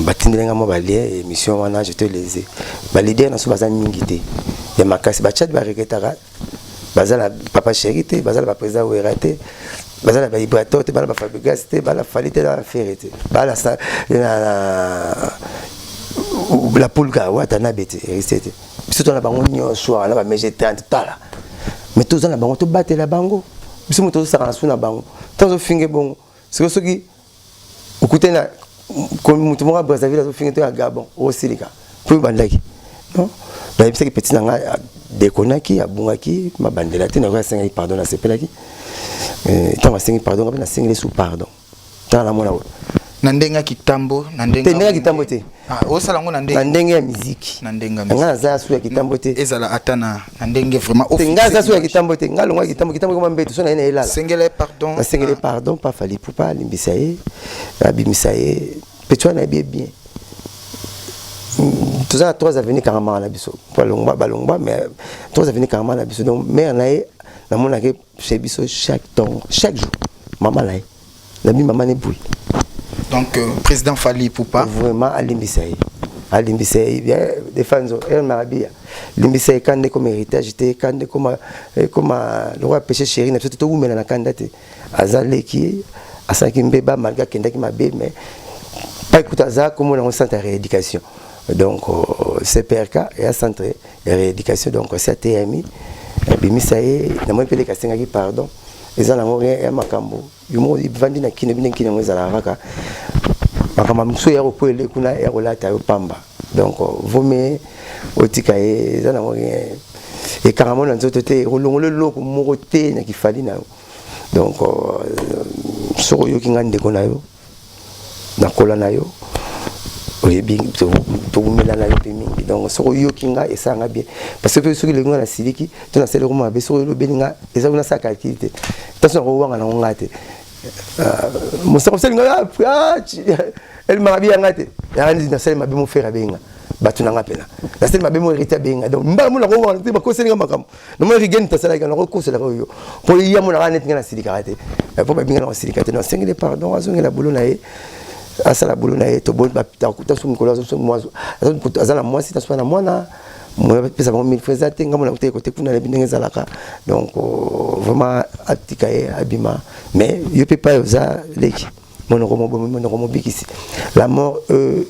Speaker 1: batindelenga mo balie émission wana je te les ba leader na so baza mingité ya makasi ba chat ba reketaka bazala papa chéri bazala ba président oueraté bazala ba ibrato te bala ba fabrigas te bala falite la ferité bala sa la pulga wata na bete resté surtout na bango nyonso na ba mege 30 tala mais tous na bango to battre la bango biso moto sa na suna bango tanzo finge bongo c'est ce qui écoutez na comme moto mo Brazzaville so finge to ya Gabon au Silika pour bandaki non ba yebisa ki petit nanga dekonaki abungaki mabandela te na ko senga pardon na sepelaki tant senga pardon na senga sous pardon tant la mona
Speaker 2: nandenga kitambo nandenga
Speaker 1: kitambo te
Speaker 2: o sala ngo
Speaker 1: nandenga ya musique
Speaker 2: nandenga
Speaker 1: nga za su ya kitambo te
Speaker 2: ezala atana nandenge vraiment
Speaker 1: nga za su ya kitambo te nga longa kitambo koma mbeto so na ina elala
Speaker 2: sengele pardon
Speaker 1: pas fali pour pas limbisaye abimisaye petwa na bien tous à 3 avenues carrément na biso balongba mais 3 avenues carrément na biso donc mère nae na mona ke chez biso chaque jour maman nae la bi maman ne bouille.
Speaker 2: Donc président Fally Poupa
Speaker 1: vraiment alimbisei bien défense elle marabia limbisei kande comme héritage te kande comme le roi péché chéri na tout oumela na kandate azaleki asaki mbeba malgré kendaki mabe mais pas écoute ça comme on centre de rééducation donc CPRK et un centre de rééducation donc c'est TMI bimisaye na moi pele kasengaki pardon ezala ngore ya makambo yumo ibvandi na kine binekine ngezala raka makama mso ya kopele kuna ya kolata yo pamba donc vome otika ezala ngore et carrément na nzoto te rolongolo loko moko te na kifali na donc soko yo kinga ndeko na yo na kola na yo oyebi to kumela na yo pe mingi donc soko yo kinga esanga bien parce que soki le ngana siliki to na sele ko mabe soko lo beninga eza kuna sa qualité taso ko wanga na ngate musako sele ngala el mabi ngate ya ni na sele mabe mo fera benga batu na ngapela na sele mabe mo hérité benga donc mbala mo na ko wanga te ba ko sele ngama no mo rigen ta sala ngana ko sele ko yo po iya mo na ngane ngana silika te po ba binga na silika te no sengele pardon azongi la bolo na ye asala bolo na ye to bon ba takuta so mikolo so mwazo azala mwasi ta so na mwana mo pesa ba 1000 francs ate ngamo na kote kote kuna na binenge zalaka donc vraiment atikaye abima mais yo peut pas oza leki mon bikisi la mort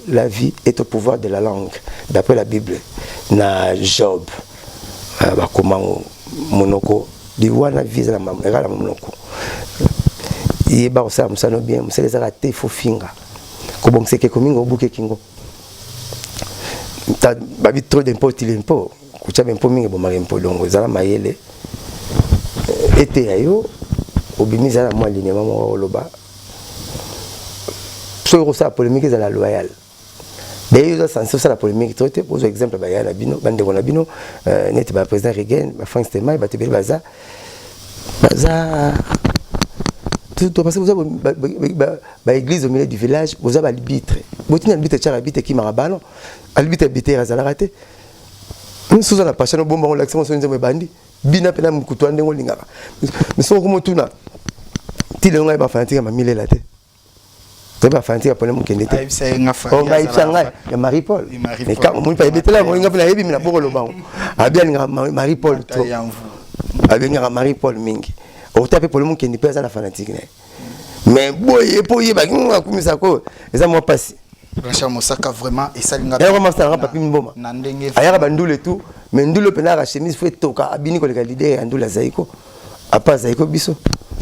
Speaker 1: la vie est au pouvoir de la langue d'après la Bible na Job ba komango monoko diwana visa na ngala monoko yeba osa musano bien museleza ka te fo finga ko bon seke komingo buke kingo ta babi trop d'impôt tilempo kucha bempo mingi bo marempo longo zala mayele ete ayo obimiza na mwa ligne mama oloba so ko sa polémique za la loyal D'ailleurs, ça la polémique trop te pose exemple ba ya na bino bande ko na bino net ba président Reagan ba Frank Steinmeier ba tebeli baza tout parce que vous avez ba église au milieu du village vous avez l'arbitre botina l'arbitre tcha arbitre qui marabano arbitre arbitre azala raté nous sous la passion bomba on l'action sur nzembe bandi bina pena mkutu ande ngolingaka mais so ko motuna ti le ngai ba fanatique ma mille la te ba fanatique pour le mukende te on va itanga ya Marie Paul mais quand on pas ebete la ngolinga pena yebi mina boko lo bango abia linga Marie Paul to abia linga Marie Paul mingi au taper pour le mukende pe za na fanatique mais boye po yeba ngwa kumisa ko eza mo passer
Speaker 2: Blanchard Moussaka vraiment et ça linga
Speaker 1: vraiment ça papi mboma ayaka bandule tout mais ndule pena la chemise fait toka abini ko le leader ndule zaiko apa zaiko biso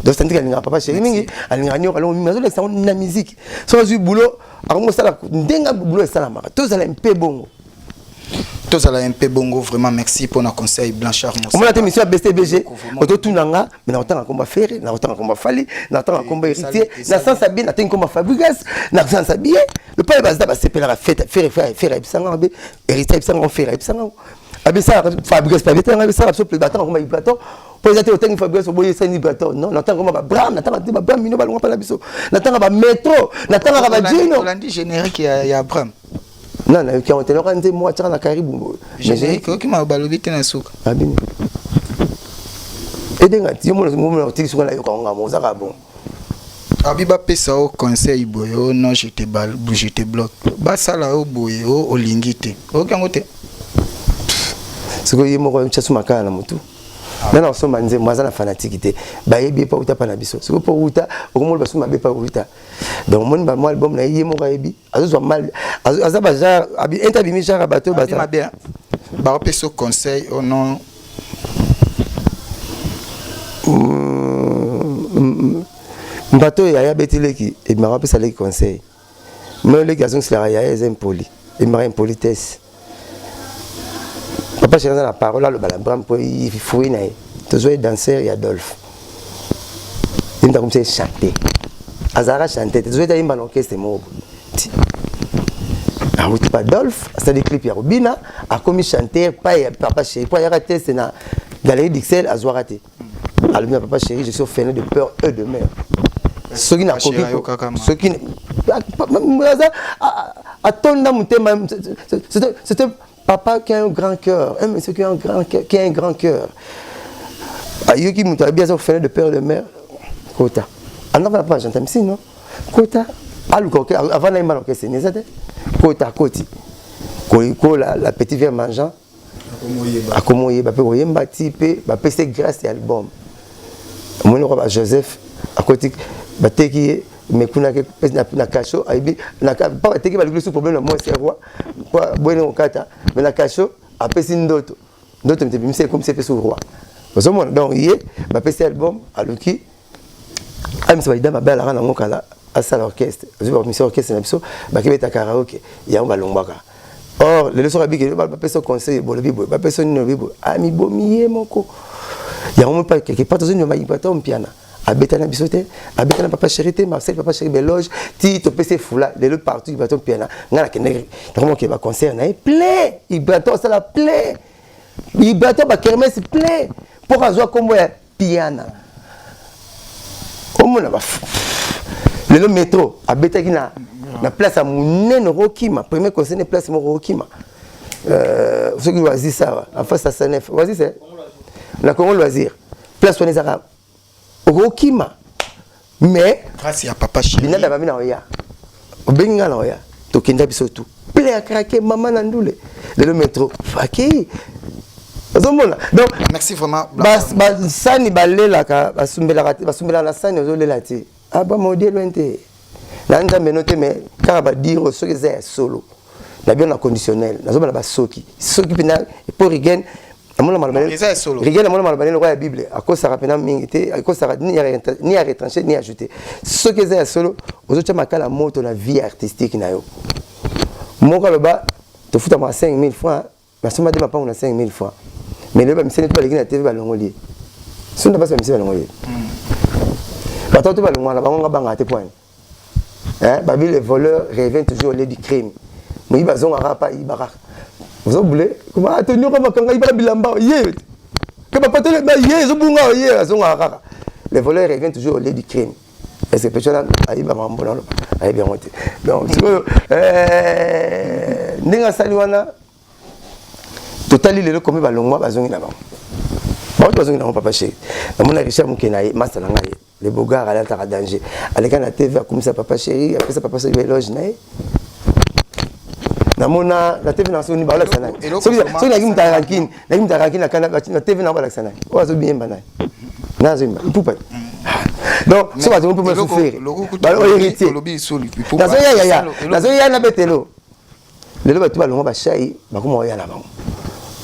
Speaker 1: donc c'est que linga papa chéri mingi alinga nyo kalongo mingi mazo leksa na musique so zu boulot akomo sala ndenga boulot sala maka to zala un peu bongo
Speaker 2: vraiment merci pour nos conseils Blanchard Moussaka
Speaker 1: on a été mission à BCBG auto tunanga mais na otanga komba faire na otanga komba fali na otanga komba héritier na sans sabien na tenga komba Fabregas na sans sabien le pas base ba sepela fête faire ibsanga be héritier ibsanga faire ibsanga abisa Fabregas pas beta abisa absolument le battant komba plateau pour être autant Fabregas au boyer sani plateau non na tanga komba bram na tanga ba bram mino ba longa pa la biso na tanga ba métro na tanga ba dino
Speaker 2: on a dit générique ya bram
Speaker 1: non na qui ont été là moi tira na karibu
Speaker 2: générique qui m'a balobi te na souka
Speaker 1: abini et denga ti mo mo ti souka la yo konga mo za ka bon
Speaker 2: abiba pesa au conseil boyo non je te bloque ba sala au boyo o lingite o kangote
Speaker 1: siko yimo ko tchasu makana na mutu nana osoma nze mwaza na fanatique te ba yebi pa uta pa na biso siko po uta okomo ba suma be pa uta donc mon ba mo album na yimo ka yebi azo mal aza ba ja abi interview ja bato ba
Speaker 2: ça ba pesa au conseil au non
Speaker 1: mbato ya betileki et m'a rappelé ça les conseils mais les gars sont là ya est impoli et m'a impolitesse papa chéri la parole là le balabram pour il fouiner nae toujours danseur et Adolphe il m'a comme ça chanter azara chanter toujours dans un orchestre mo ah oui pas Adolphe ça des clips ya Robina a commis chanter pas papa chéri pas ya raté c'est na galerie d'Ixelles à Zoiraté alors papa chéri je suis offert de peur et de mer ceux qui n'a pas ceux qui attendent mutema c'était papa qui a un grand cœur un monsieur qui a un grand cœur ayo qui muta bien offert de peur et de mer kota ana pas j'entends si non kota aluko avant na imano que c'est nezate kota koti ko la petite vierge mangeant akomoye ba pe koyemba type ba pe c'est grâce à album mon roi Joseph à côté bateki mais kuna ke na kacho aibi na pas bateki ba le problème moi c'est roi quoi bueno kata mais na kacho apesi ndoto me c'est comme c'est fait sur roi parce que donc yé ba pe album aluki am ça ida ma belle rana ngokala à ça l'orchestre je vais mission orchestre na biso ba ke beta karaoke ya ba lombaka or le leçon abiki ba pe so conseil bo le bibo ba pe so no bibo ami bomiye moko ya on pas quelque part dans une maïbato piana abetana bisote abetana papa chéri te Marcel papa chéri beloge ti to pc fula le partout baton piana ngala kene comment que va concert na plein il baton ça la plein il baton ba kermesse plein pour azwa kombo ya piana omona ba le métro abetaki na place à munene Rokima premier concert na place mo Rokima ceux qui loisir ça en face à Sanef vas-y c'est la Congo loisir place on les arabes Rokima mais
Speaker 2: grâce à papa chéri
Speaker 1: binada babina oya obenga na oya to kenda biso tout plein à craquer maman nandule le métro faki ozomona donc
Speaker 2: merci vraiment
Speaker 1: bas sani balela ka basumbela na sani ozolela ti aba modèle ente na nzambe note mais car ba dire ce que c'est solo na bien na conditionnel nazomala ba soki pina pour Reagan amona malabane Reagan amona malabane le roi la Bible à cause ça rapena mingité à cause ça ni à retrancher ni à ajouter ce que c'est solo ozocha makala moto na vie artistique na yo moko loba te futa ma 5000 francs mais soma de ma pas on a 5000 francs mais le ba misene to baleki na TV balongoli sunda pas misene balongoli bato ba longwana bango banga te point hein babi les voleurs reviennent toujours au lieu du crime moi bazon arapa ibara vous oubliez comment attention comme quand ibara bilamba yé que papa te ba yé zo bunga yé bazon araka les voleurs reviennent toujours au lieu du crime est-ce que peut-être aïba mambo non aïba monté donc ninga saliwana totali lelo comme balongwa bazongi na bango ba bazongi na papa chéri na mona Richard Mukena ye masa na ngai les bogards à l'altar danger aleka na TV comme ça papa chéri après ça papa chéri éloge na namona la TV na soni ba la sana so na kimta rankine na TV na ba la sana ozo bien banai na zimba ipupa donc so ba zompo me souffrir ba o héritier na zo ya na betelo lelo ba tu ba longo ba shai ba kuma ya na bango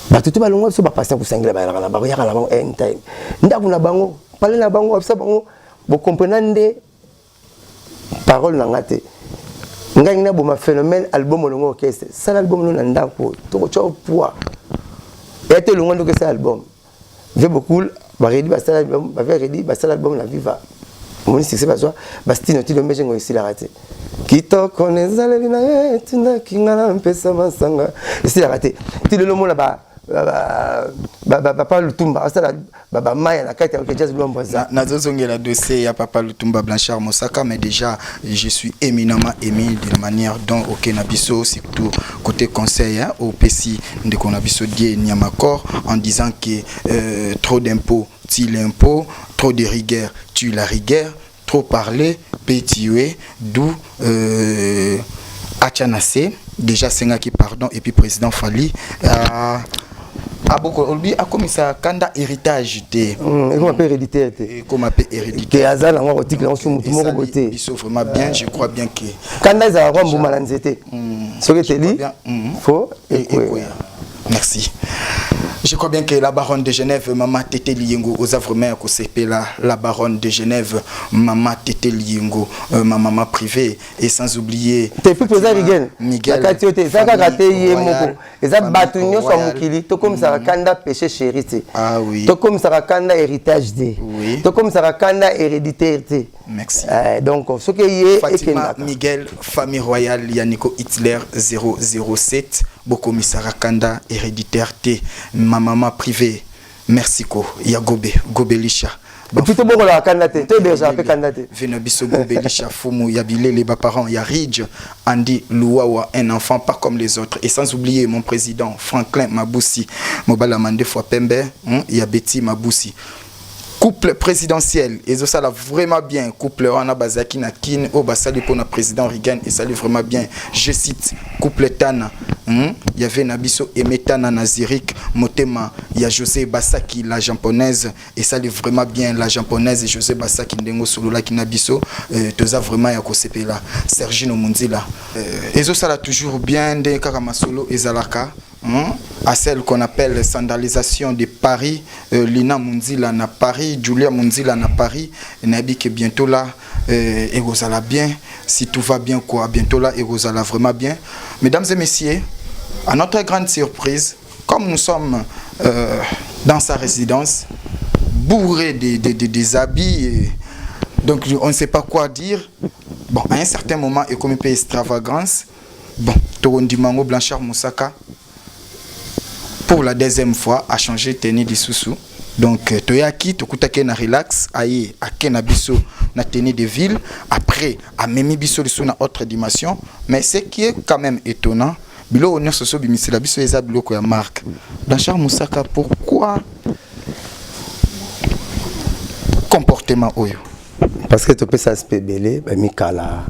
Speaker 1: ba tu ba longo so ba passer pour sangela ba la ba ya na bango en time ndaku na bango parler na bango ça bango bo comprendre parole na ngate ngai na boma phénomène album longo orchestre ça l'album non ndako to cho poids et te longo que ça album j'ai beaucoup ba redi ba ça album ba redi ba ça album la viva mon succès ba so ba stino ti le meje ngo isila raté kitoko nezale bina tunda kingana mpesa masanga isila raté ti le mo la ba Papa Lutumba ça ba maya na kati ya jazz lomboza
Speaker 2: nazozongela dossier ya Papa Lutumba Blanchard Moussaka mais déjà je suis éminemment aimé de manière dont OK Nabiso surtout côté conseil hein, au PC de Konabiso die Niamakor en disant que trop d'impôts tue l'impôt, trop de rigueur tue la rigueur, trop parler peut tuer, d'où Achanase déjà Sengaki pardon et puis président Fali beaucoup a comme ça kanda héritage té
Speaker 1: comment appelle héréditaire té
Speaker 2: comment appelle héréditaire
Speaker 1: té azala ngo article en sous moko boté
Speaker 2: il souffre vraiment bien je crois bien que
Speaker 1: kanda za kwa mbuma na nzete soki teli faut et
Speaker 2: merci. Je crois bien que la baronne de Genève, Maman Tété Liengo, aux vraiment que la baronne de Genève, Maman Tété Liengo, ma maman privée, et sans oublier.
Speaker 1: T'es plus posé Miguel.
Speaker 2: Miguel.
Speaker 1: La qualité, ça a gâté Yemoko. Et ça batunyo sur Mukili, tout comme ça kanda péché chéri.
Speaker 2: Ah oui.
Speaker 1: Tout comme ça kanda héritage D.
Speaker 2: Oui.
Speaker 1: Tout comme ça kanda hérédité.
Speaker 2: Merci.
Speaker 1: Donc, ce qui est
Speaker 2: Fatima Miguel, famille royale, Yannico Hitler 007, Bokomisara Kanda, héréditaire T, ma maman privée, merci ko, Yagobe, Gobelisha.
Speaker 1: Plutôt bon la candidate, tu es déjà fait candidate.
Speaker 2: Venabiso Gobelisha, Fumu, Yabile, les parents, Yaridj, Andy Louawa, un enfant pas comme les autres. Et sans oublier mon président, Franklin Maboussi, Mobala Mande fois Pembe, Yabeti Maboussi. Couple présidentiel, et ça va vraiment bien. Couple Wana Bazaki Nakin, au Basali pour notre président Reagan, et ça allait vraiment bien. Je cite, couple Tana, il y avait Nabiso et Metana Nazirik, Motema, il y a José Basaki, la japonaise, et ça allait vraiment bien. La japonaise et José Basaki, Ndengo Solola qui Nabiso, tout ça vraiment ya Kosepe là, Sergino Munzila. Et ça va toujours bien, des Karamasolo et Zalaka. À celle qu'on appelle sandalisation de Paris, Lina Munzila na Paris, Julia Munzila na Paris, Nabi que bientôt là, et Rosala bien, si tout va bien quoi, bientôt là, et Rosala vraiment bien. Mesdames et messieurs, à notre grande surprise, comme nous sommes dans sa résidence, bourré des habits, donc on ne sait pas quoi dire. Bon, à un certain moment, et comme une extravagance, bon, Torondimango Blanchard Moussaka, pour la deuxième fois, a changé de tenue de sous-sous. Donc, Toyaki, Tokutake na relax, aye, a Kenabiso na tenue de ville. Après, a Memi Biso na autre dimension. Mais ce qui est quand même étonnant, Bilo honneur soso bimisela biso eza biloko ya marque. Blanchard Moussaka, pourquoi comportement oyo?
Speaker 1: Parce que tu peux s'aspect belé, Mikala,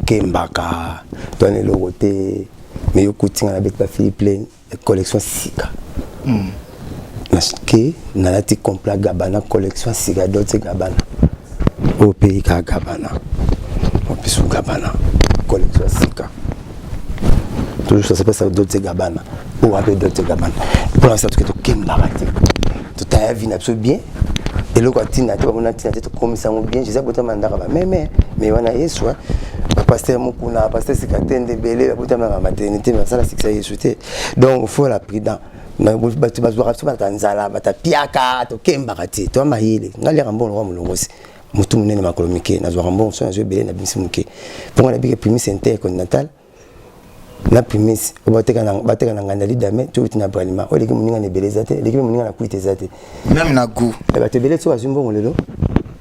Speaker 1: Kembaka, donner le roté, mais yo coutin avec la fille pleine. Collection Sika. Qui n'a pas complet Gabana collection Sika d'autres Gabana. Au pays Gabana. Au pays Gabana. Collection Sika. Toujours ça s'appelle ça d'autres Gabana. Ou avec d'autres Gabana. Pour l'instant tu es comme la raté. Tu t'as vu absolument bien. Et le côté n'a pas mon attitude comme ça bien. Je sais pas mandara mais on a yesu. Pasteur Mukuna, pasteur Sikaten de Belé, la maternité, mais ça la sexualité. Donc il faut la prudence. Mais tu vas voir absolument Tanzala, ta piaka, to Kembarati, toi maïle. N'allez rambon le roi Moulosi. Moutou mouné ma colombique, n'a pas rambon son yeux belé n'a pas simuké. Pour on a bien premier intercontinental. na primis obateka na ngandali dame to utina bralima o leki muninga ne beleza te leki muninga na kuite zate
Speaker 2: même na goût
Speaker 1: ba te beleza wa zimbongo lelo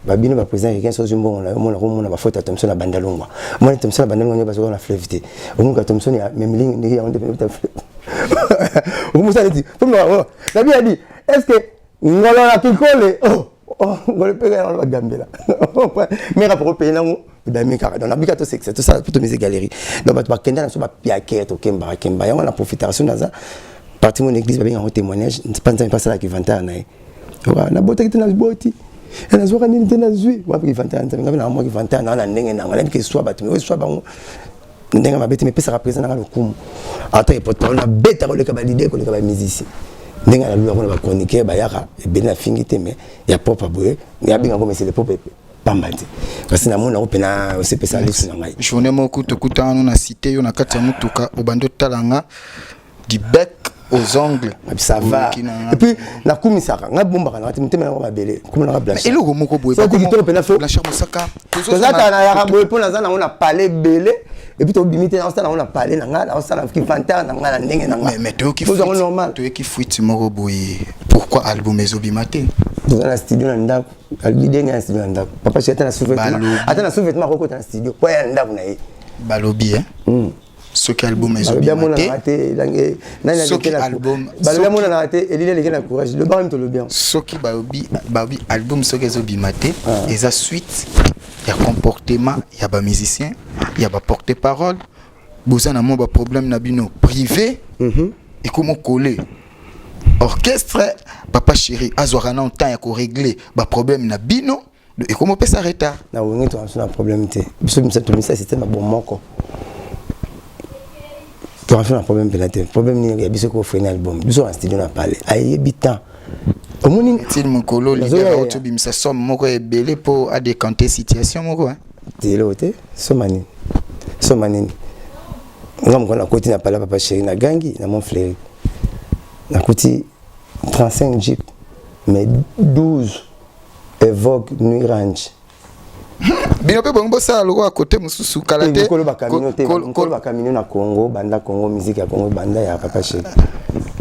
Speaker 1: babino ba président ricain so zimbongo na mona ko mona ba faute Thomson na bandalongwa mona Thomson na bandalongwa ba so na fleuve te omuka Thomson ya memling ni ya onde pe omusa leti pour moi la bien dit est-ce que ngolo na kikole ngolo pe na ba gambela mais rapport pays nango dans la bicato c'est tout ça pour toutes mes galeries donc ba kenda na so ba piaquet to kemba ya on a profitation naza parti mon église ba bien en témoignage pas ça la qui vanta na na bota qui na boti na zo kanini tena zui wa qui vanta na moi qui vanta na ndenge na ngala que soit ba tu soit ba ndenge mabeti mais pesa représenter na lokumu ata et pourtant na beta ko le ka ba leader ko le ka ba musicien ndenge na lu ko na ba chroniqueur ba yaka e bena fingite mais ya pop boye ya binga ko mais c'est le pop Pambati. Parce que namona opena spécialiste na ngai.
Speaker 2: Journée moko tokuta na cité yo na kati ya mutuka obando talanga du bec aux ongles.
Speaker 1: Ça va. Et puis na kumisaka nga bomba kana timte na mabele. Kuma na blanche.
Speaker 2: Et le moko boye.
Speaker 1: Ça qui tombe na fo.
Speaker 2: Blanchard Moussaka.
Speaker 1: Ça ta na ya boye pona za na on a parlé belé. Et puis to bimité na on a parlé na nga na on a qui fanta na nga na ndenge na nga.
Speaker 2: Mais to qui faut normal. To qui fuite moko boye. Pourquoi album ezobimate?
Speaker 1: Dans un studio na ndako. Albidé na studio na ndako. Papa chéta na sous-vêtement. Ata na sous-vêtement ko na studio. Kwa ya ndako na ye.
Speaker 2: Balobi hein. Ce qu'album ezobimate. Ce qui album.
Speaker 1: Balobi mona na raté elile leke na courage. Le bar même to le bien.
Speaker 2: Ce qui baobi album ce que ezobimate et sa suite il y a comportement, il y a ba musicien, il y a ba porte-parole. Bozana mo ba problème na bino privé et comment coller. Orchestre papa chéri azorana en temps ya ko régler ba problème na bino et comment peut s'arrêter
Speaker 1: na wongi to un problème té biso mi ça système ba bon moko to un problème pénaté problème ni ya biso ko freiner album biso en studio na parler aye bitan omoni
Speaker 2: til mokolo leader auto bimisa somme moko ebelé pour à décanter situation moko hein
Speaker 1: téloté somani ngam kona koti na pala papa chéri na gangi na mon frère na koti 35 jeep mais 12 évoque nuit range
Speaker 2: bino pe bongo ça lo à côté mususu kalate
Speaker 1: ko ba camino na Congo banda Congo musique ya Congo banda ya papa chéri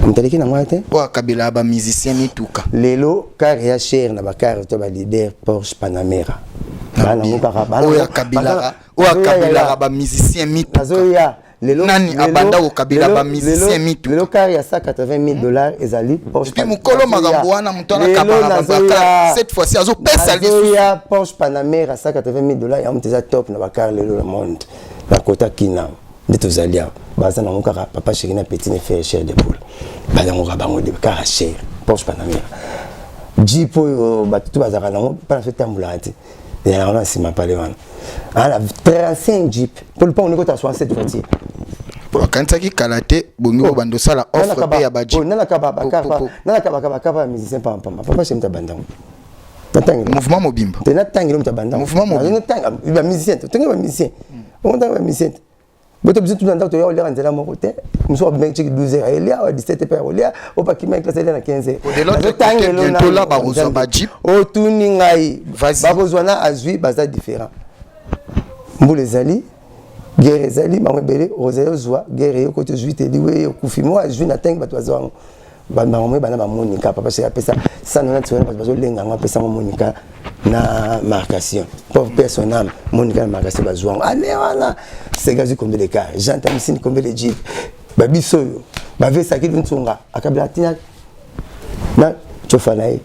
Speaker 1: mtaliki na mwate
Speaker 2: wa kabila ba musicien mituka
Speaker 1: lelo car ya cher na ba car to ba leader Porsche Panamera bana mukaka bana
Speaker 2: o kabila ba musicien mituka
Speaker 1: azoya lelo
Speaker 2: nani abanda ko kabila ba musicien mituka
Speaker 1: lelo car ya $180,000 ezali Porsche
Speaker 2: puis mukolo magambo wana mutana kabala ba cette fois-ci azo pesa
Speaker 1: azoya Porsche Panamera $180,000 ya muteza top na ba car lelo le monde na kota kina ndito zalia baza na mukaka papa chéri na petit ne fait cher de poule bana ngoka bango de car cher Porsche Panamera jipo batutu bazaka na pas ce tambula ati ya on a si ma parlé wana ala 35 jeep pour le pas on est à 67 voitures
Speaker 2: pour quand qui kalaté bongo bando sala offre pe ya ba jeep
Speaker 1: nana kaba musicien papa chez mtabanda
Speaker 2: mouvement mobimba
Speaker 1: te na tangi mtabanda
Speaker 2: mouvement mobimba
Speaker 1: ba musicien te ba musicien on tanga ba musicien boto biso tout dans to ya olera nzela moko te muso ba meki 12h et là 17h per olia o pa ki meki la 15h
Speaker 2: de l'autre côté bientôt là ba rozo ba jeep
Speaker 1: o tuni ngai ba kozwana azui baza différent mbule zali guerre zali mamebele rosayo zwa guerre yo côté juite liwe okufi mo azui na tangi bato azwa ba mamwe bana ba monika papa chez apesa ça non naturel parce que lenga nga pesa monika na marcation pour personnel monika na marcation bazwa allez wana c'est gazi combien de cas j'entends ici combien de jeep ba biso yo ba vesa ki ntunga akabla tina na chofanae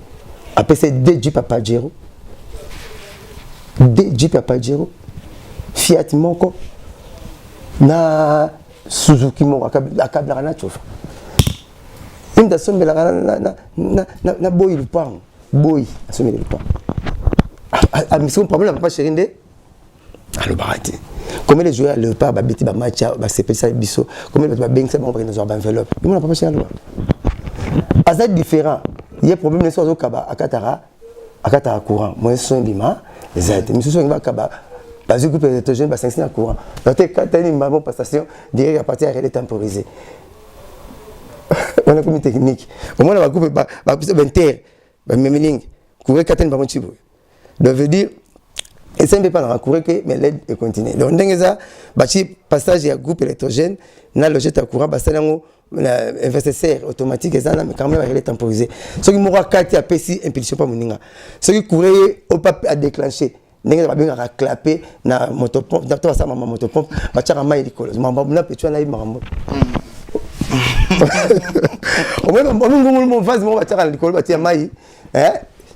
Speaker 1: apesa 2 jeep papa jero 2 jeep papa jero Fiat moko na Suzuki moko akabla na chofa inda sombela na boy lupang boy asomela lupang a mission problème papa chéri ndé allo barati comme les joueurs le pas ba beti ba match ba spécial biso comme les ba bengsa ba ba dans enveloppe il mon papa chéri allo azat différent il y a problème les sozo kaba akatara courant moi son bima zat mission so ba kaba parce que peut être jeune ba 500 courant peut-être quand tu une bonne prestation direct à partir à relais temporisé on a comme technique au moins on va couper ba inter ba memeling courir 4 ba mochibo donc veut dire et ça ne peut pas recourir que mais l'aide est continue. Donc ndengeza bachi passage ya groupe électrogène na loger ta courant basalango investisseur automatique et ça mais quand même il est temporisé. Ce qui m'aura quatre à PC impulsion pas moninga. Ce qui courait au pas à déclencher. Ndenge ba benga clapper na motopompe na to sa mama motopompe ba tchaka mai likolo. Mamba na pe tchana imarambo. Au moins mon vase mon ba tchaka likolo ba tia mai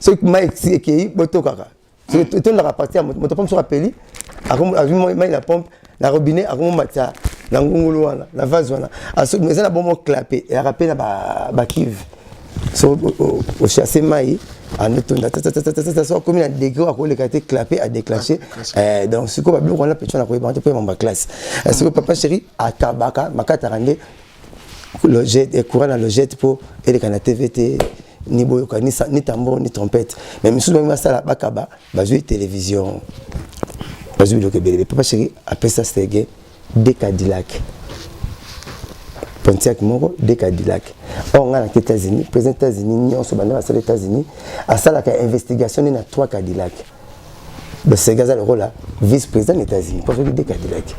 Speaker 1: ce qui mai qui botokaka. Ce qui tourne la partie motopompe sur appeli a mai la pompe la robinet a matia na ngungulu wana na vase wana aso mais na bon clapper et rappeler na ba kive so au chasser mai en étonnant ça comme un degré à quoi le quartier clapper à déclencher donc ce qu'on va bien on a petit on a quoi pour ma classe ce que papa chéri à Kabaka makata rande le jet et courant dans le jet pour et les canaux TVT ni boyoka ni tambour ni trompette mais monsieur même ça là bakaba ba jouer télévision ba jouer le Québec papa chéri après ça c'était des Cadillac Pontiac Moro des Cadillac on a les États-Unis président des États-Unis on se bande à les États-Unis à ça la investigation il y a 3 Cadillac de ces gars là le rôle là vice-président des États-Unis pour faire des Cadillac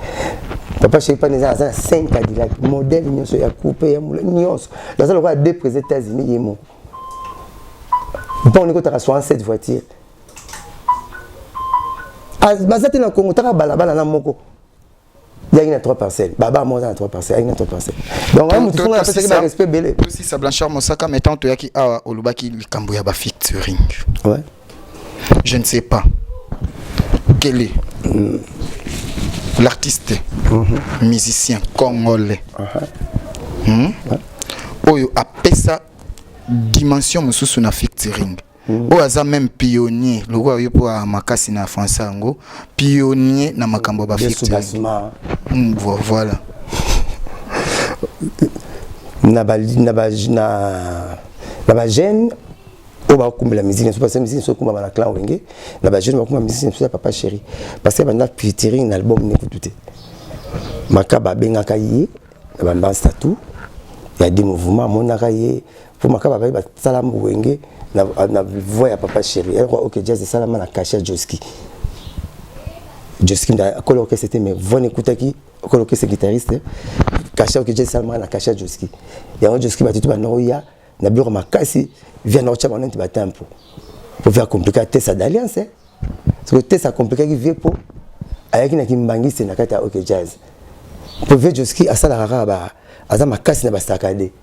Speaker 1: papa chéri pas à 5 Cadillac modèle il y a coupé il y a dans ça le rôle des présidents des États-Unis il est mort bon on est à 67 voitures bazate na Congo taka balabala na moko il y a 3 parcelles baba moi dans 3 parcelles il y a 3 parcelles donc on faut faire ça respect belé
Speaker 2: aussi ça Blanchard Moussaka mettant to yaki a olubaki likambo ya ba featuring
Speaker 1: ouais
Speaker 2: je ne sais pas quel est l'artiste musicien congolais oyo apesa dimension mususu na featuring o aza même pionnier le roi yo pour makasi na français ngo pionnier na makambo ba featuring voilà
Speaker 1: na ba jeune o ba kumbela musique so pas musique so kumba na clan wenge na ba jeune ba kumba musique so papa chéri parce que banda featuring na album ne kututé makaba bengaka yi ba mbasta tout il y a des mouvements monaka yi pour makaba ba salam wenge na voix ya papa chéri elle croit OK jazz salama na cacher Joski nda coloqué c'était mais voix n'écoutaki coloqué ce guitariste cacher OK jazz salama na cacher Joski ya on Joski ba tout ba noya na bureau makasi vient na chama nti ba tempo pour faire compliquer test d'alliance parce que test a compliqué qui vient pour ayaki na kimbangisi na kata OK jazz pour ver Joski asala rara ba aza makasi na ba sakade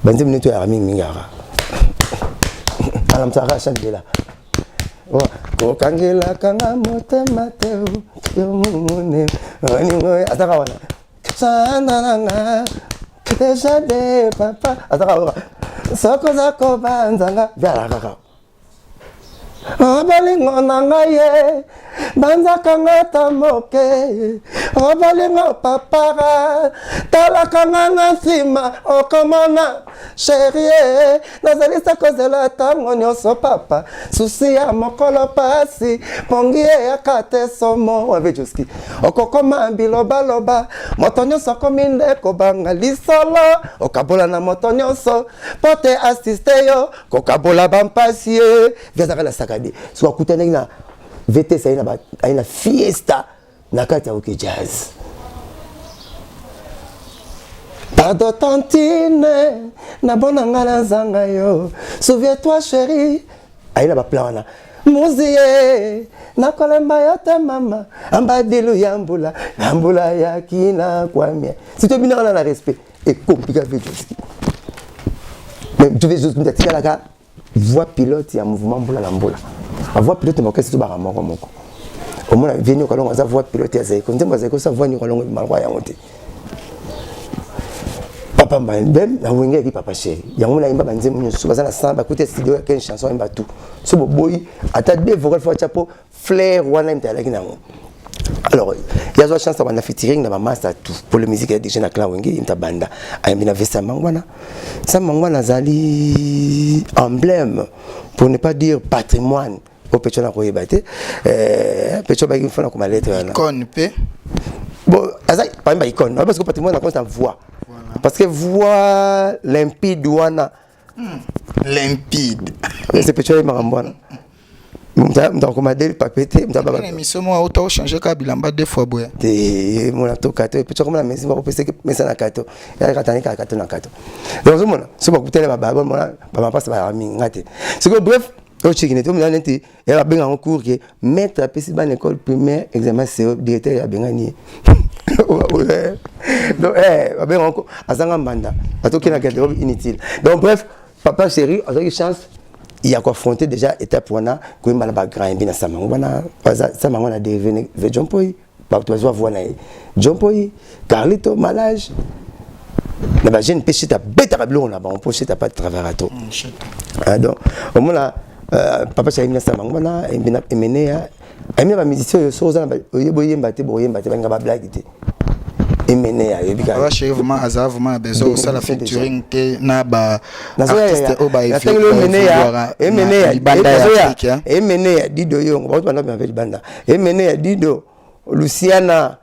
Speaker 1: banze minute ya mingara alamsaka chandela ko kangela kanga motema teu yomune ani ngoy ataka wana sananga kesha de papa ataka wana soko zako banzanga vyala kaka obalingo nangaye banzaka ngata moke obalingo papara talaka nganga sima okomona chérie nazalisa kozela tango nyonso papa susi ya mokolo pasi pongi eyaka somo avec Joski okokoma bilobaloba moto nyonso komi nde kobanga lisolo okabola na moto nyonso pote assiste yo kokabola bampasi ye viazaka na sakade so akutana na VTC aina fiesta na kati ya OK jazz pardon tantine na bona ngana zanga yo souviens-toi chérie aina ba plan muzie na kolemba yote mama ambadilu yambula yambula yakina kwamia si tu bina na respect et compliqué avec Joski mais tu veux juste me dire la voix pilote ya mouvement mbula la mbula la voix pilote moko c'est ba moko moko au moins venu ko longa za voix pilote ya zaiko ndemba zaiko sa voix ni ko longa malwa ya ngote papa mbem na wenge ki papa chéri ya ngona imba banze munyo so bazana samba côté studio ya chanson imba tout so boy ata deux vocal fois chapeau flair wana imta la kinango alors il y a une chance d'avoir un featuring dans ma master tout pour la musique déjà na clan wenge imta banda ayambina vesa mangwana ça mangwana zali emblème pour ne pas dire patrimoine au pecho na koyebate pecho ba kifana comme lettre là
Speaker 2: icône pe
Speaker 1: bon azai pas une icône parce que patrimoine na constant voix parce que voix limpide wana
Speaker 2: limpide
Speaker 1: c'est pecho ya mangwana Donc, on m'a dit, pas pété.
Speaker 2: Mais ce mois, autant changer Kabilamba 2 fois.
Speaker 1: Et mon ato kato. Et puis, tu as dit, on va passer mais ça na kato. Il y a kato na kato. Donc, ce moment-là, si vous écoutez les bababons, on passe par la mingate. C'est que, bref, au Tchèque, il y a bien un cours qui est mettre à PC dans l'école primaire, examen CO, directeur, il y a bien gagné. Donc, bien encore, à Zangambanda, à tout qui est inutile. Donc, bref, papa chéri, on a eu chance. Il y a confronté déjà étape pour na que mal ba grand bien ça mangona ça mangona devenu ve John Poi ba tu vas voir na John Poi Carlito malage na ba jeune péché ta bête à blon là ba on poche ta pas de travail à tout donc au moins là papa chéri bien ça mangona et bien mené a mis ba musicien so za ba boyemba te ba nga ba blague te Emene ya yebika
Speaker 2: wa chéri vraiment aza vraiment besoin ça la featuring te na ba artiste o ba
Speaker 1: emene ya Dido yongo ba tuna ba banda emene ya Dido Luciana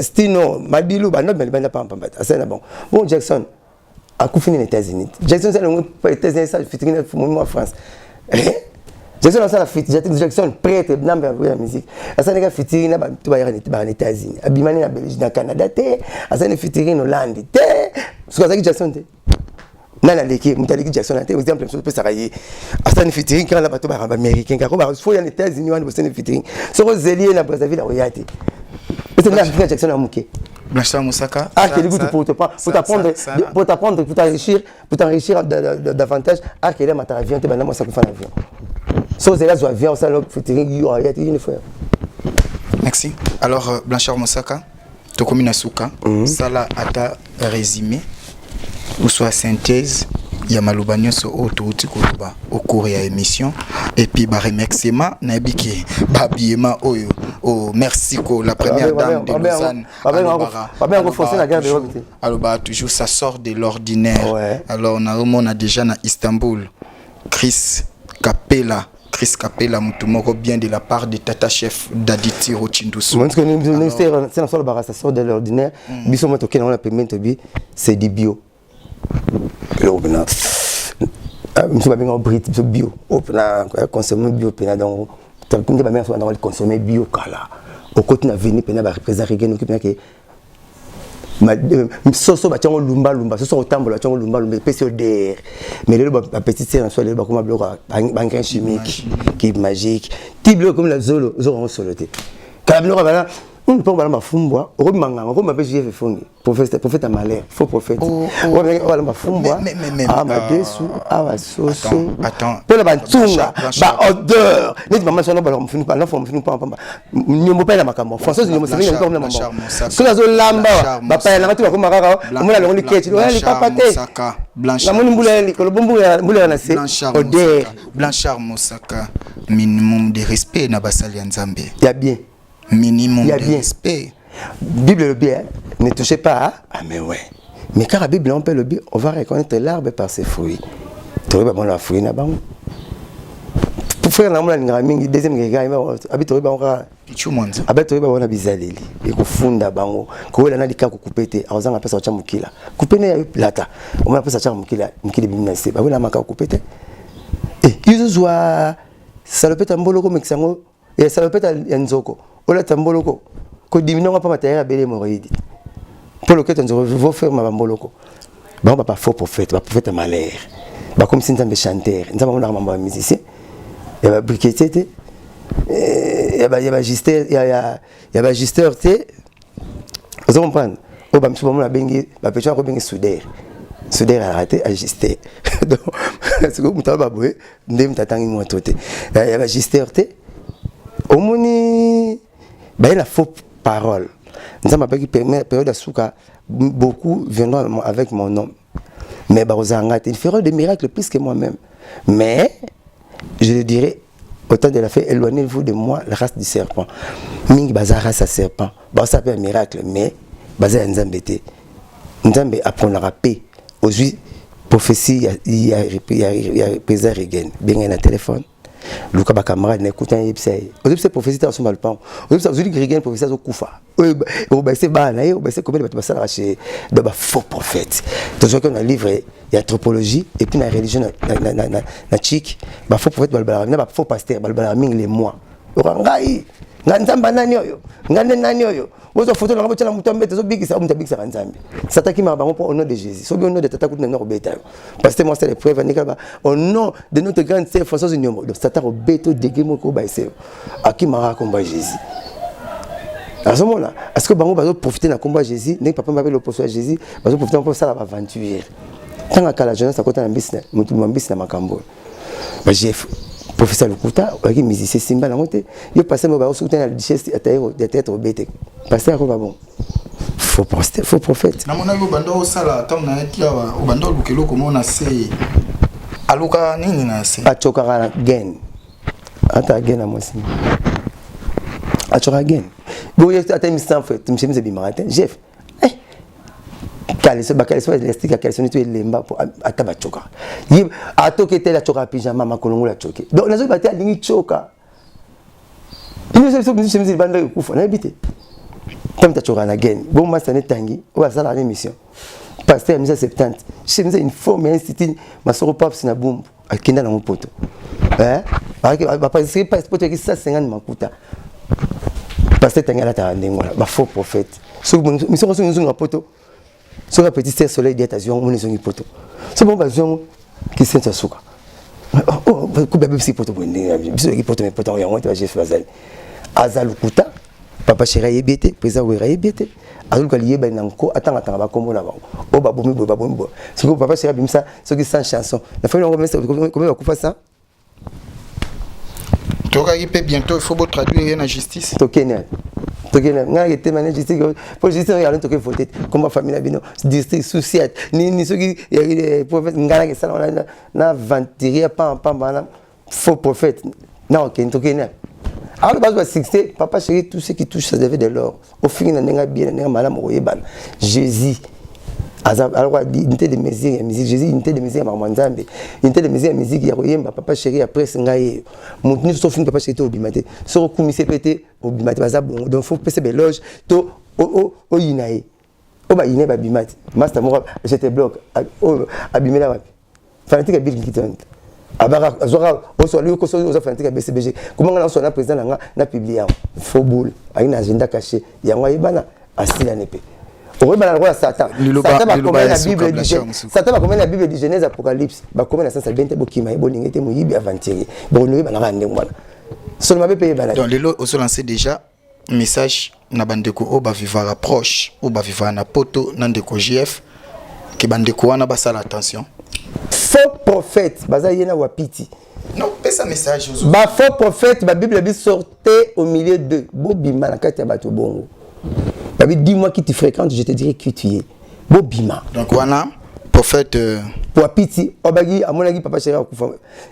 Speaker 1: Stino Madilu ba no banda pamba asena bon Jackson a kufini les États-Unis Jackson c'est le États-Unis ça featuring en France Jackson ça la featuring Jackson prêtre number la musique ça n'est featuring na tu va aller aux États-Unis abimani na Belgique na Canada te ça n'est featuring en Hollande te ce que Jackson te nana leki mutaleki Jackson te exemple ça peut s'arrailler ça n'est featuring quand la bateau ba américain car ba faut aller aux États-Unis on va faire featuring ce que Zélier na Brazzaville la royauté c'est là Jackson a muké
Speaker 2: Blanchard Moussaka
Speaker 1: quel goût pour t'apprendre pour t'enrichir davantage quel est ma avion te bana moi ça fait avion. So c'est là où vient ça le featuring une fois.
Speaker 2: Merci. Alors Blanchard Moussaka, Tokomi Nasuka, ça là ata résumé ou soit synthèse ya maloba nyonso autouti koloba au cours ya émission et puis ba remerciement na biki ba biema oyo merci ko la première dame de Lausanne alors toujours ça sort de l'ordinaire. Ouais. Alors on a déjà na Istanbul Chris Capella Moutoumoko bien de la part de Tata Chef Daditi Rochindusu.
Speaker 1: C'est la seule barre, ça sort de l'ordinaire. Biso moi toké dans la paiement c'est du bio. Le bina. Monsieur va bien brit bio. Opna consommer bio pena donc comme des mamans sont dans le consommer bio kala. Au côté na venir pena ba représenter rien qui pena que soso ba tiango lumba soso otambola tiango lumba PCODR mais le petite sœur en soi le ba comme bloc banque chimique qui est magique tiblo comme la zolo soloté quand bloc ba pour ba mafumba o manga ko ma pesi fongi prophète malheur faux prophète o ba mafumba ma desu wa soso pour la bantunga ba odeur ni maman sono ba mfini pas l'enfant mfini pas nyombo pa na makambo français nyombo c'est nyombo comme la maman so la zo lamba ba pa na tu ko makaka mo la ngoni keti o li papa te la moni mbula li ko mbula na se odeur
Speaker 2: Blanchard Moussaka minimum de respect na basali ya Nzambe
Speaker 1: ya bien
Speaker 2: minimum de respect.
Speaker 1: Bible le bien, ne touchez pas. Ah mais ouais. Mais car la Bible on peut le bien, on va reconnaître l'arbre par ses fruits. Tu vois bon la fruit na bang. Pour faire la mola ngami deuxième gars habite ba on
Speaker 2: pichumonza.
Speaker 1: Habite ba on bizaleli. Et ko funda bango. Ko wela na lika ko kupete, azanga pesa cha mukila. Kupene ya plata. On a pesa cha mukila bimina se. Ba wela maka kupete. Et ils zoa salopeta mboloko mexango et salopeta nzoko. Ola tamboloko ko diminonga pa mataya bele moroidi pour le que tu veux faire ma mboloko ba papa faux prophète malheur ba comme si nzambe chanteur nzambe na mamba musicien ya ba briqueté ya ba gister ya ba gister te vous comprenez o ba msuba mona bengi ba pecha ko bengi soudeur a raté à gister donc c'est comme mutaba boye ndem tatangi mo toté ya ba gister te omoni ben la faux parole. Nous avons appris période de souka beaucoup viendront avec mon nom. Mais Barozanga il fera des miracles plus que moi-même. Mais je le dirais autant de la fait éloignez-vous de moi la race du serpent. Mingi bazara sa serpent. Bah ça fait un miracle mais bazar Nzambete. Nzambe apprendra paix. Aujourd'hui prophétie il y a présent regain. Bien un téléphone. luka ba camarade na écouter yebsay ozobse prophétie ta so malpan ozobse ozuli grigien prophétie zo kufa o ba se ba na o ba se comme ba sala chez de ba faux prophète to zo qu'on a livre et anthropologie et puis la religion na chic ba faux prophète balbala na ba faux pasteur balbala ming les mois orangai nganzamba nani oyo ngande nani oyo bozo photo na ngabotela mutombe zo bigisa mutabigisa kanzambe sataki ma bango au nom de Jésus so bien au nom de tata kuti na robeta parce que moi c'est les preuves nikaba au nom de notre grande sœur Françoise Nyombo de tata robeto degemo ko ba ese akimara komba Jésus à ce moment-là est-ce que bango bazo profiter na komba Jésus nek papa m'a le poste à Jésus bazo profiter pour ça la aventure tant à la jeunesse à côté na business mutu mbisi na makambo ba chef professeur Lukuta qui musicien Simba na moté yo passé mo ba soutenir la duchesse de théâtre bête passer ko ba bon faux prophète
Speaker 2: na mona yo bando o sala tam na etia o bando lukelo ko mona se aluka nini na se
Speaker 1: a chokara gain ata gain na mosi a chokara gain bo yo ata mi sans fait mi chemise bi matin chef kaleso bakaleso elastique kaleso nitu elemba pour ataba choka yi atoke tela choka pyjama makolongo la choke donc nazo baté alingi choka ino se so chemise banda kufa na habité comme ta choka na gain bon master netangi o ba la émission pasteur misa 70 chemise une forme institut masoro paps na bumbu akenda na mopoto ba passer pas poto ki 150 makuta pasteur tangala ta ndengwa ba faux prophète so mission so nzunga poto sur un petit soleil d'États-Unis, on est en hypothèse. C'est bon, qui s'est en souka. Oh, coup de bébé, poto, bisous, poto, mais poto, on va j'ai fait Azalukuta, papa chéri yebete, président Wera yebete. Azul yeba nanko, attends, ba kombo na ba. Oh, baboumi, baboumi. C'est que papa chéri bimsa, ce qui sans chanson. La famille on remet comment on coupe ça?
Speaker 2: Toka yipé bientôt, il faut traduire en justice.
Speaker 1: Tokenya. Tokena nga était mané justice pour justice ya toke voter comme famille bino district social ni soki prophète ngala ke sala na ventiria pa bana faux prophète na ok tokena alors base ba succès papa chéri tout ce qui touche ça devait de l'or au fin na nga bien na malam oyebana Jésus alors unité de mesure ya musique Jésus unité de mesure ya manzambe unité de mesure ya musique ya koyemba papa chéri après ngaye montni so fin papa chéri to obimate so commissaire pété obimate baza bon donc faut pese beloge to o yinae o ba yinae ba bimate master mo j'étais bloc o abimela wapi fanatique bill kitant abara azora o so lui ko so o fanatique BCBG comment on so na président na publier faux boule aina agenda caché ya ngwa yebana asila nepe. Oui, mais la Satan. Satan va commettre la Bible de Genèse Apocalypse. Va commettre la sens bien te bokima ebolinga te moyibi aventurier. Bon nous ba ngande ngwana. Seulement be payer bana.
Speaker 2: Donc les lots ont lancé déjà message na bandeko o ba vivre approche o ba vivre na poto na ndeko JF ki bandeko wana ba sala attention.
Speaker 1: Faux prophète baza yena wapiti.
Speaker 2: Non, pas ça message aux
Speaker 1: ba faux prophète ba Bible bi sortait au milieu de bobima na kati ya bato bongo. Dis-moi qui tu fréquentes, je te dirai qui tu es. Bobima.
Speaker 2: Donc, voilà, prophète.
Speaker 1: Pour Piti, Obagi, à mon avis, papa chéri,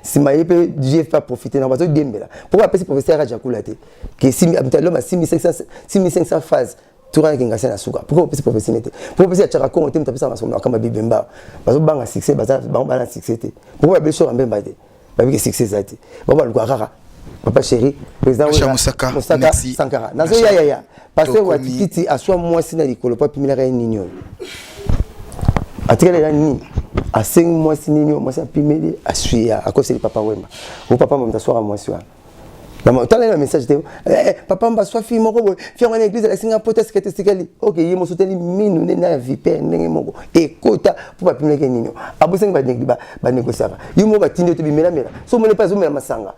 Speaker 1: si ma yépe, Dieu pas profiter, non, parce que Dembela. Pourquoi appeler professeur Rajakulate que si l'homme a 6500 phases, tout le monde est en souka. Pourquoi appeler professeur Nete? Pourquoi appeler Tcharakon, on t'aime taper ça dans son nom, comme Bibemba. Parce que Banga succès, Banga succès. Pourquoi appeler sur un Bembade? Parce que succès, ça a été. Bon, le Guarara. Papa chéri, président
Speaker 2: Moussaka
Speaker 1: Sankara. Nazo ya. Parce que watiti aswa moi sina likolo pa pimila ka ninyo. Atikele la ni a 5 mois sinino moi sa pimeli asua à cause de papa wema. Ou papa m'a t'aswa moi soi. Dans mon temps le message était papa m'a soit fille moko fi en église la singa potest que testikali. OK, yemo soteli minu na viper ndenge moko. Ekota pour pa pimela ka ninyo. Abusenga ba négocier. Yimo ba tinde to bimela mela. So mo ne pas zo mela masanga.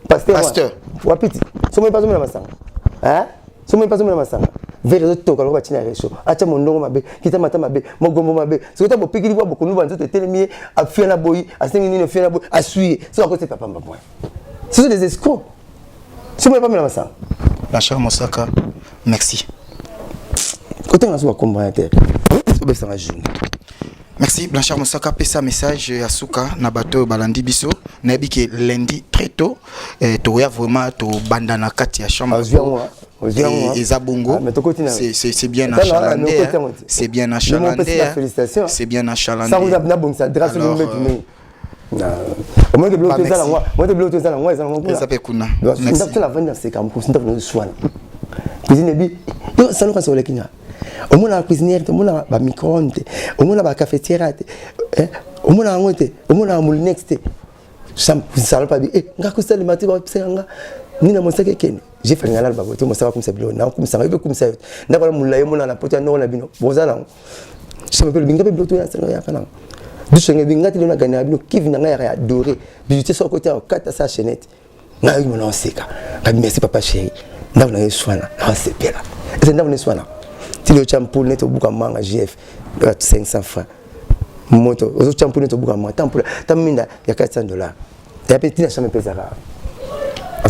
Speaker 1: Pasteur. Wapiti. Somo pas na masanga. Hein? Somo pas na masanga. Vere to ka loba tina resho. Acha mondongo mabe, kita mata mabe, mogombo mabe. Sokota bo pikiri bo ko nuba nzoto telemi afia na boyi, asengi nini afia na boyi, asuye. So ko te papa mbwa. Ce sont des escrocs. Somo pas na masanga.
Speaker 2: Blanchard Moussaka. Merci.
Speaker 1: Côté na so komba terre. Obe ça journée.
Speaker 2: Merci Blanchard Moussaka, pesa message à Souka na bateau balandi biso na biki lundi très tôt to ya vraiment to bandana kati ya chambre et zabongo c'est bien achalandé c'est bien achalandé c'est bien achalandé
Speaker 1: au moins que bloquer ça là moi de bloquer ça là moi
Speaker 2: ça peut kuna
Speaker 1: merci la vendre c'est comme pour ça dans le soin cuisine bi yo ça nous quand sur le kinga au moins la cuisinière au moins la micro-ondes au moins la cafetière au moins la ngote au moins la moulinex ça pas bien ngako ça le matin ba psanga ni na mosaka kene j'ai fait ngala ba boto mosaka comme ça bilo na comme ça ba comme ça ndako la mulaye mona na poto na bino bozala je me peux binga bilo to ya sana ya kana du senge binga ti na gana bino kivi na ngaya ya adoré bijouté sur côté 4 sa chaînette na yo mona oseka ka merci papa chéri ndako na yeswana na sepela c'est ndako na yeswana ti le champou net obuka manga GF 500 francs moto ozo champou net obuka manga tampola taminda ya $400 ya petit na jamais pesara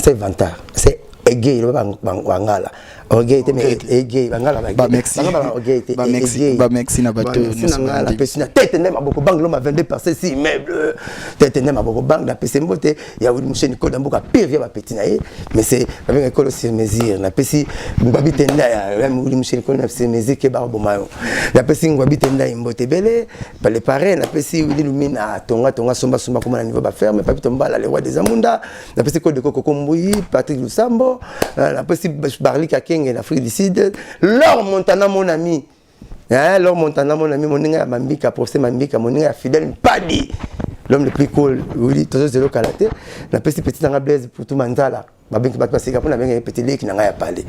Speaker 1: c'est vantar c'est gay le bangala gay te mais gay bangala
Speaker 2: ba merci ba merci na bato
Speaker 1: na pesina tête nem aboko bang l'homme a vendé par ces immeubles tête nem aboko bang na pesi mbote ya wuli mcheni ko damboka pire ba petit na mais c'est avec école sur mesure na pesi ngwabi tenda ya wuli mcheni ko na pesi mesure ke ba bomayo na pesi ngwabi tenda mbote belé ba les parents na pesi wuli lumina tonga somba comme na niveau ba ferme papi tombala le roi des amunda na pesi ko de koko mbuyi Patrick Lusambo na pesi Barli Kakeng en Afrique du Sud Laure Montana mon ami Laure Montana mon ami mon ninga mambika procès mambika mon ninga fidèle Padi l'homme le plus cool oui toujours zéro kalaté na pesi petit nanga Blaise pour tout manzala babinki bat pasika pour na benga petit leki nanga ya parler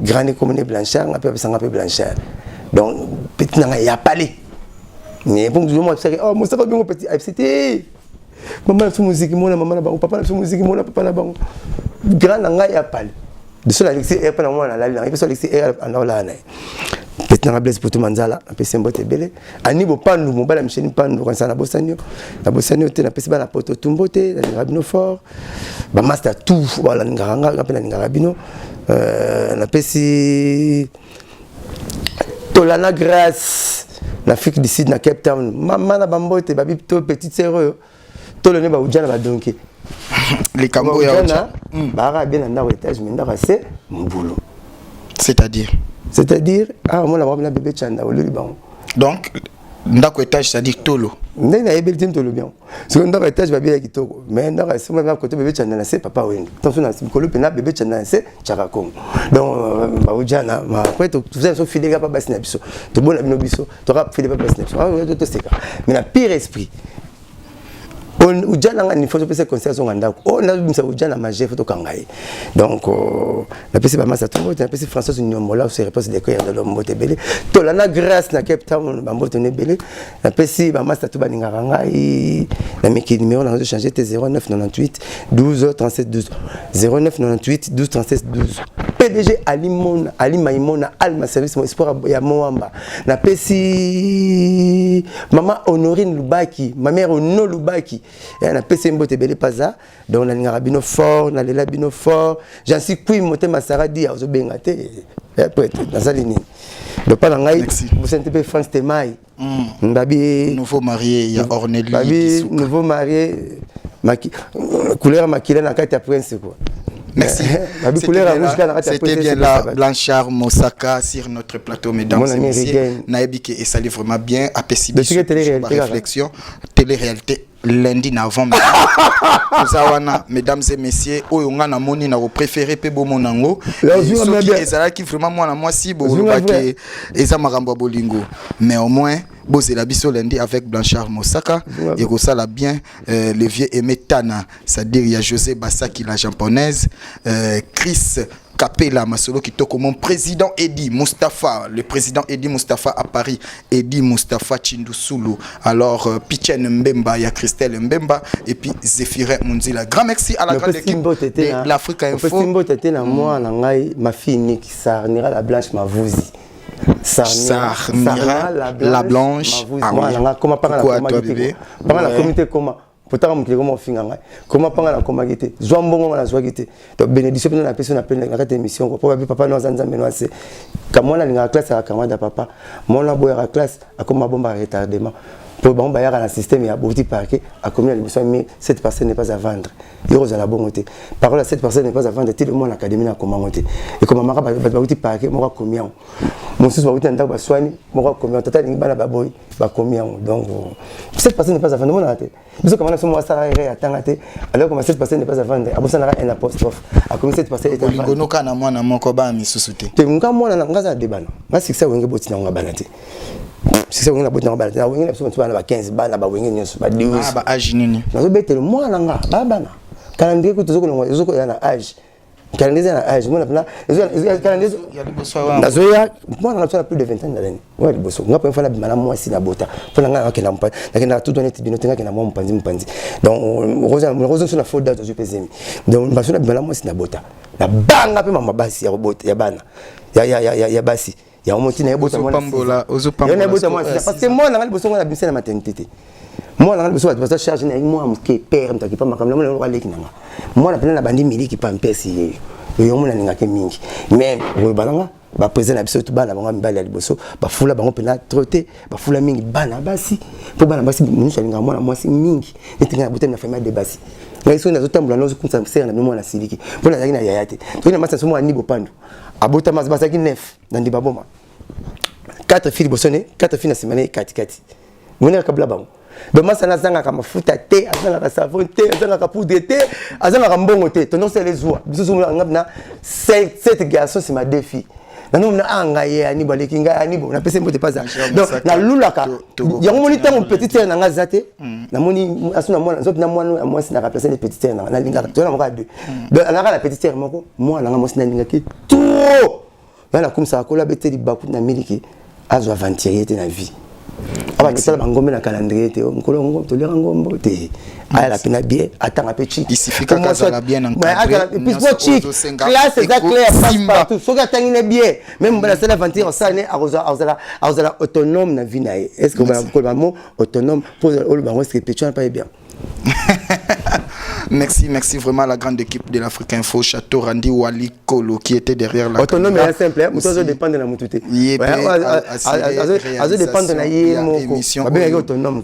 Speaker 1: grand commune Blanchard na pe sanga pe Blanchard donc petit nanga ya parler mais bon je moi c'est oh moi ça va bien petit c'était maman la musique mon maman la papa la musique mon papa la bon grand nanga ya parler de cela Alexis est pas dans moi la il peut Alexis est en là petit na Blaise pour tout manzala na pesi mbote belé ani bo pandu mo bala micheni pandu quand ça na bosanyo te na pesi bala poto tumbote na rabino fort ba master tout bala nganga pe na ngarabino na pesi tolana grâce l'Afrique du Sud na Cape Town maman na bambote babi to petite sœur tolone ba ujana ba donké
Speaker 2: les cambo ya
Speaker 1: ujana ba bien na étage mais ndaka c'est mbulo
Speaker 2: c'est-à-dire
Speaker 1: moi la bébé chanda au Liban
Speaker 2: donc ndako étage c'est-à-dire tolo
Speaker 1: ndé na ebeltim tolo bien parce que ndako étage ba bien kitoko mais ndako c'est même côté bébé chanda c'est papa wendo attention na sikolo pena bébé chanda c'est chakakong donc ba ujana ma après tout ça so filega pas basina biso to bona bino biso to rap filega pas basina biso to seka mais na pire esprit ujana ngani faut penser concert son ndako na bimisa ujana maje photo kangai donc la pesi ba masa tongo na pesi François Nyombola se repose de coeur de l'homme motebele to la na grâce na Cape Town ba mbote nebele la pesi ba masa to baninga ngai na meki numéro na changer t 0998 12 37 12 0998 12 37 12 PDG Ali Maimona Alma service mon espoir ya Moamba na pesi maman Honorine Lubaki ma mère Ono Lubaki na pesi mbote belé paza donc na ngarabino fort na lela bino fort j'en suis kui moté masaradi azo bengate après dans ça ligne donc pas ngai vous sentez peu France Temai babi
Speaker 2: nouveau marié il y a Ornelli
Speaker 1: babi nouveau marié couleur maquillée na carte prince quoi.
Speaker 2: Merci. C'était bien là, Blanchard Mosaka sur notre plateau, mesdames et messieurs. Naebike et ça vraiment bien. APCB, réflexion, télé-réalité, lundi avant. Mesdames et messieurs, Oyonga na moni na préféré Pebo Monango. Qui vraiment moi si Eza Marambo Bolingo. Mais au moins, c'est la biso lundi avec Blanchard Mosaka. Et ça l'a bien le vieux Aimé Tana. C'est-à-dire il y a José Bassaki la japonaise, Chris Capella Masolo qui toque mon président Eddie Mustafa, le président Eddie Mustafa à Paris, Eddie Mustafa Chindusulu. Alors Pichen Mbemba, il y a Christelle Mbemba et puis Zéphirin Munzila. Grand merci à la grande équipe de l'Afrique Info.
Speaker 1: Moi, ma fille Nick Sarnira la Blanche Mavouzi.
Speaker 2: Sarnira la Blanche.
Speaker 1: Comment parler la bébé? Comment la communauté comment? Pourtant comment finanga comment panga la comment gité zoambongo na zoagité donc bénédiction na personne appelle na carte émission pour papa no zanza meno c'est comme moi na classe à camarade papa mon na boya classe à comme bomba retardement pour bon bailler dans le système il y a beaucoup de parquet à combien de besoin mais cette personne n'est pas à vendre il y a la bonne parole cette personne n'est pas à vendre tout le monde l'académie n'a comment monter et comme mara beaucoup de parquet moi combien mon sous beaucoup d'endroits ba soigner moi combien total ni bana baboy ba combien donc cette personne n'est pas à vendre mon até parce que comment ça moi ça à tangaté alors comme cette personne n'est pas à vendre à ça un apostrophe à comme cette personne est à vendre
Speaker 2: ngono kana mwana moko ba misusute
Speaker 1: te nga mwana na ngaza debana nga sikisa wenge boti na ngabana te sikisa wenge na boti na ngabana te na wenge na biso tubana ba 15 bana ba wenge nyoso ba 12
Speaker 2: ba âge nini
Speaker 1: nazo betele mwana nga babana calendrier ko tozoko na ezoko ya na âge calendrier na âge mwana pena calendrier
Speaker 2: ya liboso wa
Speaker 1: nazo ya mwana na plus de 20 ans d'année wa liboso nga pe fana bimana mwasi na bota fana nga akena mpa nakenda tout donner tibino tenga kena mwa mpanzi donc roza sur la faute date je pesemi donc basona bimana mwasi na bota na banga pe mama basi ya bota ya bana ya basi ya omoti na yebota mwana
Speaker 2: ozopambola
Speaker 1: na yebota mwana parce que mwana ngali boso ngana bimisa na maternité mwana ngali boso ba charge na moi mke père mtaki pa makamla mwana ngala leki nanga mwana pena na bandi miliki pampesi yo mwana ninga ke mingi mais o balanga ba président na biso to bana bango mbali ya liboso ba fula bango pena troté ba fula mingi bana basi po bana basi munisha ninga mwana mwasi mingi etinga bote na famille de basi ngai so nazo tambula nozo kunsa msera na mwana siliki pona zaki na yayate to ina masa somo ani bopando abota mazbasa ki 9 na ndiba boma 4 filles bosone 4 filles na semane kati mwana kabla bango donc masa na zanga ka mafuta te azanga ka savon te azanga ka poudre te azanga ka mbongo te to non c'est les oies biso somo ngabna 7 garçons c'est ma 2 filles nanu na anga ye ani baleki nga ani bo na pese mbote pas donc na lulaka yango moni tango petite sœur na nga zate na moni asuna mwana zot na mwana moi si na remplacer les petites sœurs na linga to na moka 2 donc na la petite sœur moko moi na nga mo si na linga ki trop na comme ça kola beteli baku na miliki azo aventurer te na vie aba ni sala bangombe na calendrier te mkolo ngombo to lera ngombo te aya la pena bien atanga petit
Speaker 2: isifika kaza la bien
Speaker 1: encadré puis bo chic classe est clair passe partout so ka tangine bien même bana sala aventure ça né azala autonome na vie na est-ce que on va le mot autonome pour le bango est-ce que petit pas bien.
Speaker 2: Merci vraiment à la grande équipe de l'Afrique Info, Château Randi Wali Kolo qui était derrière la
Speaker 1: autonome est simple, mais ça dépend de la moutouté. Ça dépend de la émission.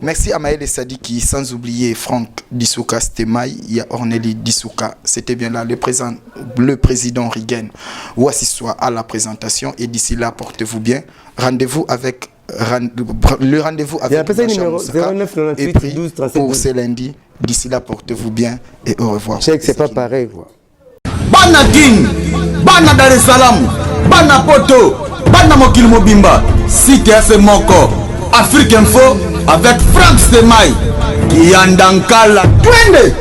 Speaker 2: Merci à Maël Sadiki, sans oublier Franck Dissouka Stemai, il y a Orneli Dissouka. C'était bien là le président Rigen. Voici soit à la présentation et d'ici là portez-vous bien. Rendez-vous avec le rendez-vous avec et puis pour ce lundi. D'ici là, portez-vous bien et au revoir.
Speaker 1: Je sais que c'est pas pareil, quoi.
Speaker 3: Bana King, Bana Dar es Salaam, Bana Poto, Bana Mokil Mobimba, CTF Moko, Afrique Info avec Franck Stemai, Kiandankala, Twende.